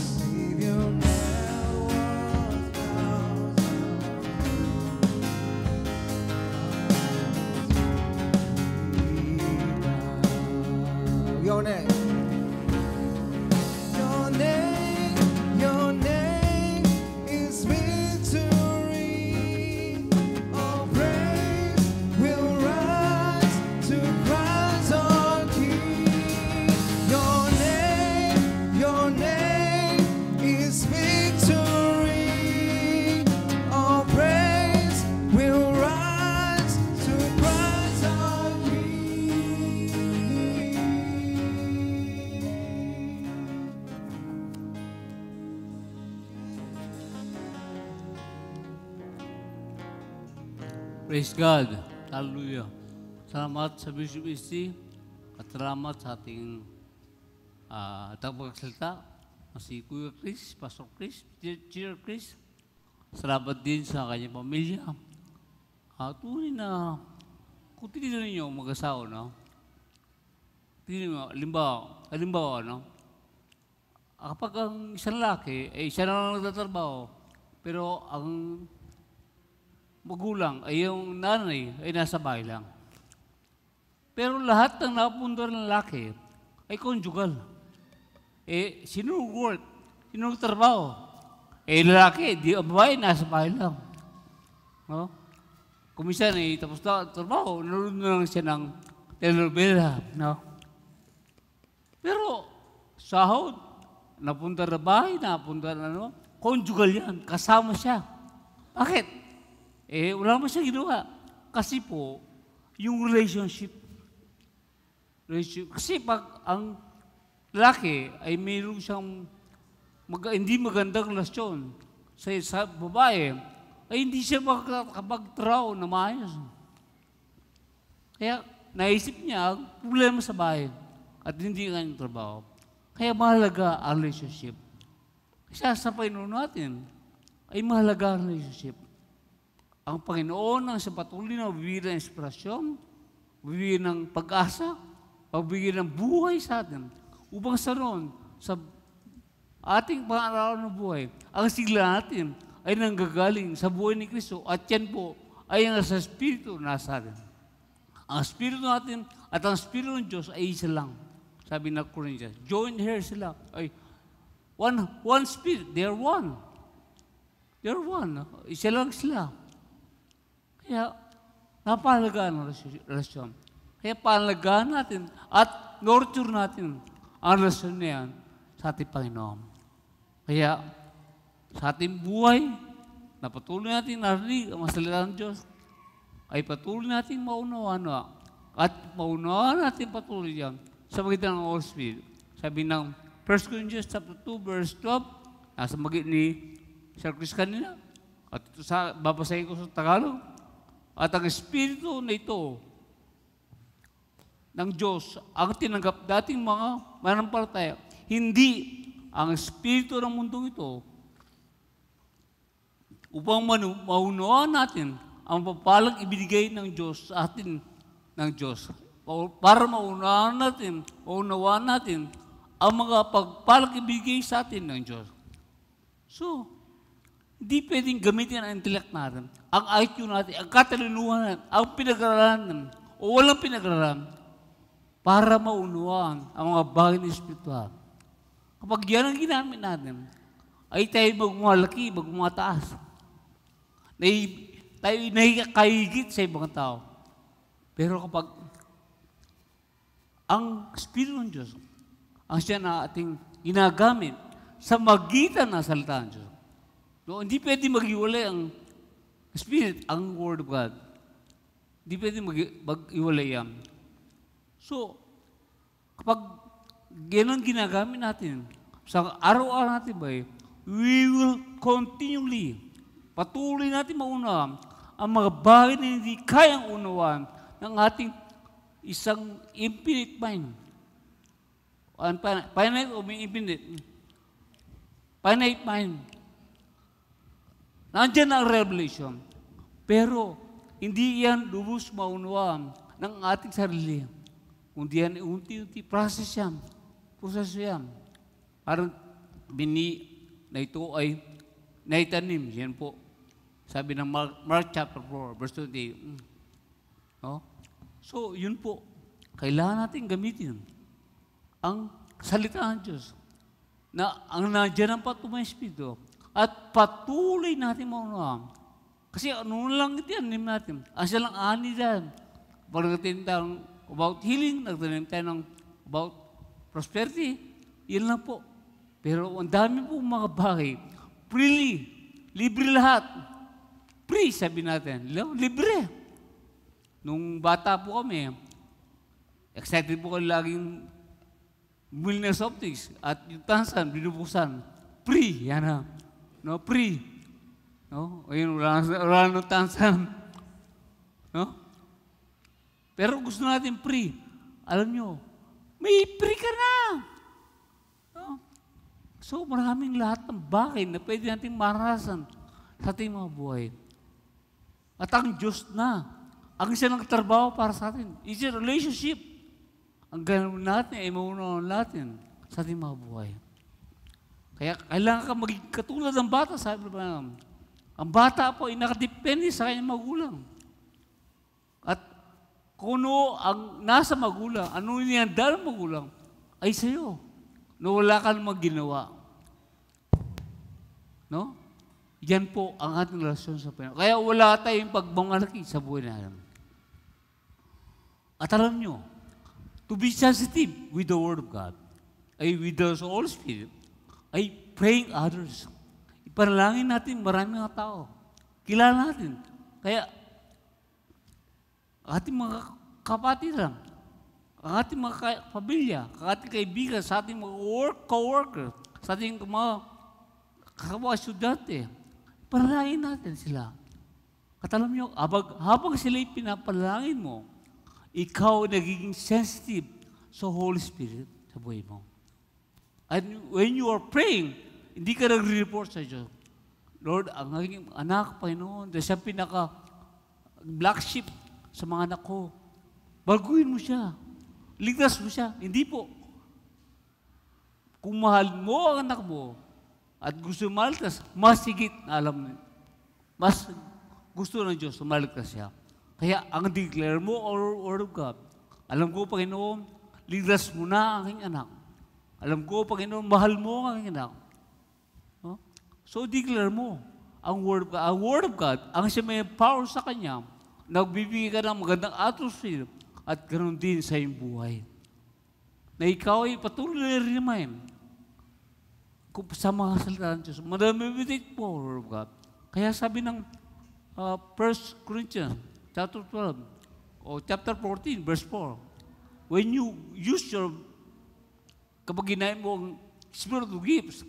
Savior now was bound. Your name. Your name is victory. All praise will rise to Christ our King. Your name is victory. All praise will rise to Christ our King. Praise God. Hallelujah. Salamat sa Bishop SC at salamat sa ating tagapagsalita na si Kuya Chris, Pastor Chris, Teacher Chris. Salamat din sa kanyang pamilya. Tunay na kung tinignan ninyo mag-asawa, no? Halimbawa, no? Kapag ang isang lalaki, siya na lang nagtatrabaho, pero ang magulang ay yung nanay ay nasa bahay lang. Pero lahat ng napunta ng lalaki ay conjugal. Sino work? Sino trabaho? Lalaki, ang babae nasa bahay lang. No? Kung minsan tapos na trabaho, naroon na lang siya ng telenovela. No? Pero sahod, napunta na bahay, napunta na conjugal yan, kasama siya. Bakit? Wala naman siya ginawa. Kasi po, yung relationship. Kasi pag ang lalaki ay mayroon siyang hindi magandang relasyon sa babae, ay hindi siya makakapag-traw na maayos. Kaya naisip niya ang problema sa bahay at hindi nga yung trabaho. Kaya mahalaga ang relationship. siya sa Panginoon natin, ay mahalaga ang relationship. Ang Panginoon ang sa patuloy na bibigyan ng inspirasyon, bibigyan ng pag-asa, pagbigyan ng buhay sa atin, upang sa roon, sa ating pang-araw ng buhay, ang sigla natin ay nanggagaling sa buhay ni Kristo at yan po ay ang sa Espiritu nasa atin. Ang Espiritu natin at ang Espiritu ng Diyos ay isa lang. Sabi ng Corinthians, join here sila. Ay, one Spirit, they're one. They're one. Isa lang sila. Kaya, napahalagaan ang relasyon. Kaya pahalagaan natin at nurture natin ang relasyon na yan sa ating Panginoon. Kaya, sa ating buhay, na patuloy natin narinig ang masalita ng Diyos, ay patuloy natin maunawaan at maunawaan natin patuloy yan sa magitan ng Holy Spirit. Sabi ng 1 Corinthians chapter 2, verse 12, nasa magit ni Sir Chris kanina, at ito babasahin ko sa Tagalog, at ang Espiritu na ito ng Diyos, ang tinanggap dating mga manampalataya, hindi ang Espiritu ng mundong ito, upang maunawaan natin ang papalang ibinigay ng Diyos sa atin ng Diyos. Para maunawaan natin ang mga pagpalang ibigay sa atin ng Diyos. So, hindi pwedeng gamitin ang intellect natin, ang IQ natin, ang katalinuhan natin, ang pinag-aralan natin, o walang pinag-aralan, para maunawaan ang mga bagay ng espiritual. Kapag yan ang ginamit natin, ay tayo magmalaki, magmataas. Tayo nakikahigit sa ibang tao. Pero kapag ang Espiritu ng Diyos, ang siya na ating ginagamit sa magitan ng salita ng Diyos. So, hindi pwede mag-iwalay ang Spirit, ang Word of God. Hindi pwede mag-iwalay yan. So, kapag gano'n ginagamit natin, sa araw-araw natin ba, we will continually, patuloy natin maunawaan ang mga bagay na hindi kayang unawaan ng ating isang infinite mind. Finite o infinite? Finite mind. Nandiyan ang revelation. Pero, hindi yan lubos maunawaan ng ating sarili. Kundi yan, unti-unti, process yan. Proseso yan. Parang bini na ito ay naitanim. Yan po. Sabi ng Mark chapter 4, verse 28. No? So, yun po. Kailangan natin gamitin ang salita ng Diyos na ang nandiyan ang patumay Espiritu at patuloy natin maunawaan. Kasi ano lang itianim natin. Ang silang ani dyan. Pag nagtanim tayo about healing, nagtanim tayo ng about prosperity, yun lang po. Pero ang dami po mga bagay. Freely. Libre lahat. Free, sabi natin. Libre. Nung bata po kami, excited po kami laging bumili ng soft drinks at yung tansan, binubusan. Free, yan na. No, free. No? Ayun, wala nang tansan. No? Pero gusto natin free. Alam nyo, may free ka na. No? So, maraming lahat ng bagay na pwede natin maranasan sa ating mga buhay. At ang Diyos na, ang isa ng trabaho para sa atin, is a relationship. Ang ganoon natin ay maunawaan natin sa ating mga buhay. Kaya kailangan ka maging katulad ng bata, sabi ba? Ang bata po ay nakadepende sa kanyang magulang. At kung ano ang nasa magulang, ano niyanda ng magulang, ay sa'yo. Na wala ka namang ginawa. No? Yan po ang ating relasyon sa Panginoon. Kaya wala tayong pagbangalaki sa buhay natin. At alam nyo, to be sensitive with the Word of God, ay with the Holy Spirit, ay praying others. Ipanalangin natin maraming mga tao. Kilala natin. Kaya, ating mga kapatiran, ang ating mga pamilya, ang ating kaibigan, sa ating mga co-worker, sa ating mga kawa-estudyante, panalangin natin sila. At alam nyo, habang sila'y pinapalangin mo, ikaw nagiging sensitive sa Holy Spirit sa buhay mo. And when you are praying, hindi ka nag-report sa Diyos. Lord, ang aking anak, Panginoon, dahil siya black sheep sa mga anak ko. Baguhin mo siya. Ligtas mo siya. Hindi po. Kung mahal mo ang anak mo at gusto maligtas, mas higit na alam mo, mas gusto ng Diyos maligtas siya. Kaya ang declare mo, Word of God, alam ko, Panginoon, ligtas mo na ang aking anak. Alam ko, Panginoon, mahal mo ang aking anak. No? So, declare mo ang Word of God. Ang Word of God, ang siya may power sa Kanya, nagbibigay ka ng magandang atmosphere at ganoon din sa iyong buhay. Na ikaw ay patuloy na remind kung sa mga salita ng Diyos. Madami-meditate po, Word of God. Kaya sabi ng 1 Corinthians, chapter 12, o chapter 14, verse 4, when you use kapag ginahin mo ang spiritual gifts,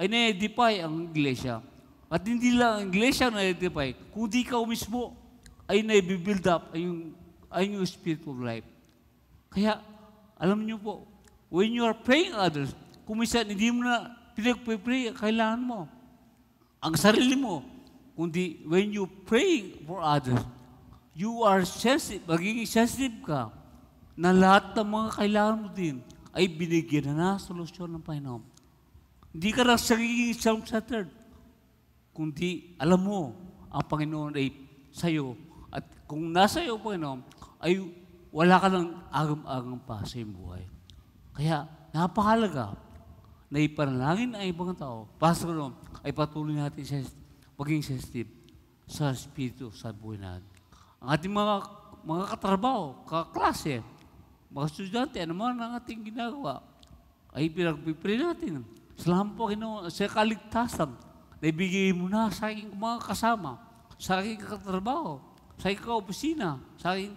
ay na-edify ang iglesia. At hindi lang ang iglesia na-edify, kundi ikaw mismo ay na-build up ang yung spiritual life. Kaya, alam niyo po, when you are praying others, kung minsan hindi mo na pinag-pray, kailangan mo ang sarili mo, kundi when you pray for others, you are sensitive, magiging sensitive ka na lahat ng mga kailangan mo din ay binigyan na solusyon ng Panginoon. Hindi ka na sagiging self-centered, kundi alam mo ang Panginoon ay sa'yo. At kung nasa iyo, Panginoon, ay wala ka ng agam-agam pa sa iyong buhay. Kaya napakalaga na ipanalangin ang ibang tao. Pastor, ay patuloy natin maging sensitive sa Espiritu sa buhay natin. Ang ating mga katrabaho, kaklase, mga estudyante, ano man ang ating ginagawa, ay pinagpipray natin. Salamat po, Panginoon, sa kaligtasan na ibigay mo na sa aking mga kasama, sa aking katrabaho, sa aking ka-opisina, sa aking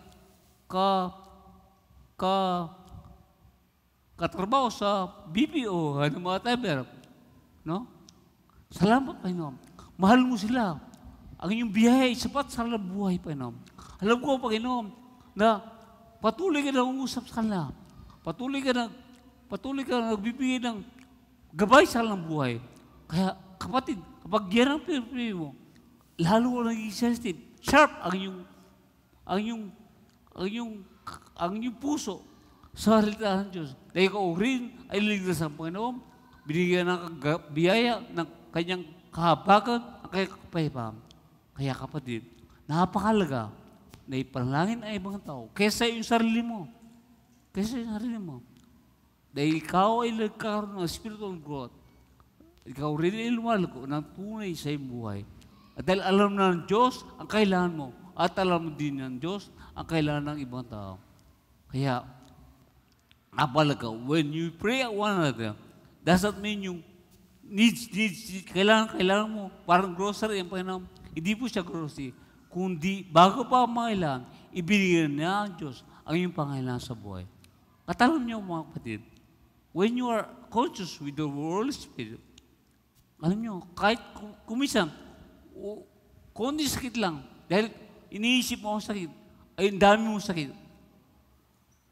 katrabaho sa BPO, ano mga timer. No? Salamat, Panginoon. Mahal mo sila. Ang inyong biyaya ay sapat sa buhay, Panginoon. Alam ko, Panginoon, na patuloy ka na umusap sa kanila. Patuloy ka na nagbibigay ng gabay sa kanilang buhay. Kaya, kapatid, kapag yan ang pinipili mo, lalo ko naging sensitive, sharp ang inyong puso sa salita ng Diyos. Dahil ikaw rin ay ligtas ng Panginoon, binigyan ng biyaya ng kanyang kahabagan, ang kanyang kapayapaan. Kaya kapatid, napakalaga na ipanalangin ang ibang tao kaysa yung sarili mo. Dahil ikaw ay nagkaroon ng spiritual growth. Ikaw rin ay lumalako ng tunay sa iyong buhay. At dahil alam na ng Diyos ang kailangan mo, at alam mo din ng Diyos ang kailangan ng ibang tao. Kaya, napalaga, when you pray at one another, doesn't mean yung needs, kailangan mo, parang grocery, ang Panginoon, hindi po siya grocery, kundi bago pa ang mangailangan, ibinigyan niya ang Diyos ang iyong pangailangan sa buhay. At alam niyo, mga kapatid, when you are conscious with the Holy Spirit, alam niyo, kahit kumisan, kundi sakit lang, dahil iniisip mo ang sakit, ay ang dami mong sakit.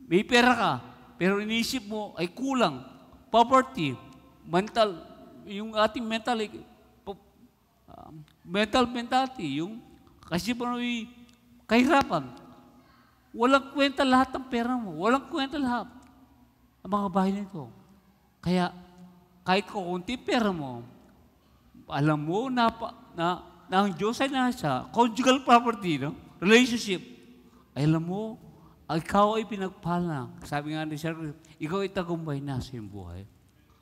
May pera ka, pero iniisip mo ay kulang, poverty, mental, yung ating mentality, yung kasi pa kahirapan. Walang kwenta lahat ng pera mo. Walang kwenta lahat ang mga bahay nito. Kaya, kahit kukunti pera mo, alam mo na ang Diyos ay nasa conjugal property, no? Relationship. Ay alam mo, ikaw ay pinagpala. Sabi nga ni Sir, ikaw ay tagumpay na sa iyong buhay.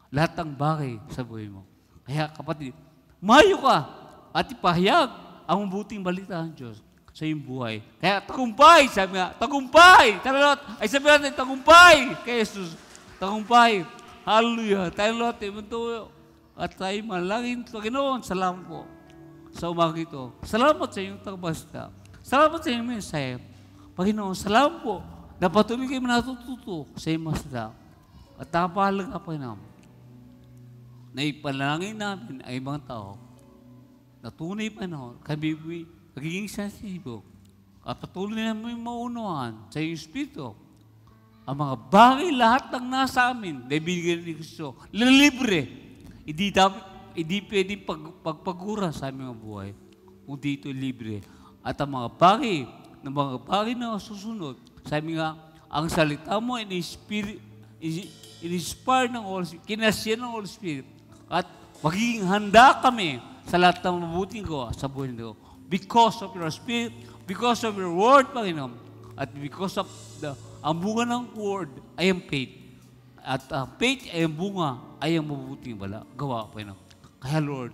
Lahat ng bagay sa buhay mo. Kaya kapatid, mayo ka at ipahayag ang mabuting balita ng Diyos sa iyong buhay. Kaya tagumpay, sabi nga, tagumpay! Talalot, ay sabi natin, tagumpay! Kay Jesus, tagumpay. Hallelujah. Tayo lot, imuntuyo. At tayo malangin, Panginoon, salamat po sa umaga ito. Salamat sa iyong tagbasta. Salamat sa iyong mensahe. Panginoon, salamat po na patuloy kayo natututo sa iyong masada. At napahalaga, Panginoon, na ipanalangin namin ang ibang tao na tunay, Panginoon, kami magiging sensitibo at patuloy namin maunuan sa iyong Espiritu ang mga bagay lahat ng nasa amin na ibigay ni Kristo. Libre. hindi pwedeng pagpagura sa aming mga buhay. Kundi ito'y libre. At ang mga bagay na susunod, sabi nga, ang salita mo in-inspire ng Holy Spirit, kinasya ng Holy Spirit, at magiging handa kami sa lahat ng mabuting gawa sa buhay nito. Because of your Spirit, because of your Word, Panginoon, at because of ang bunga ng Word ay ang faith. At faith ay ang bunga ay ang mabuting gawa, Panginoon. Kaya Lord,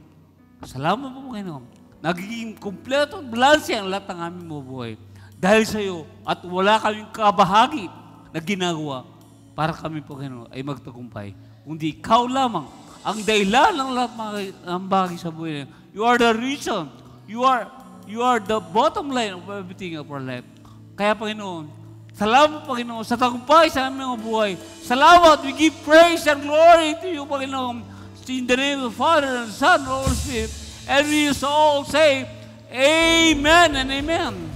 salamat po, Panginoon. Nagiging kumpleto at balanse ang lahat ng aming buhay. Dahil sa iyo, at wala kaming kabahagi na ginagawa para kami, Panginoon, ay magtagumpay. Kundi ikaw lamang ang dahilan ng lahat ng bagay sa buhay. You are the reason. You are the bottom line of everything of our life. Kaya, Panginoon, salamat, Panginoon, sa tagumpay sa aming mga buhay. Salamat, we give praise and glory to you, Panginoon. In the name of the Father and the Son and the Holy Spirit. And we all say, Amen and Amen.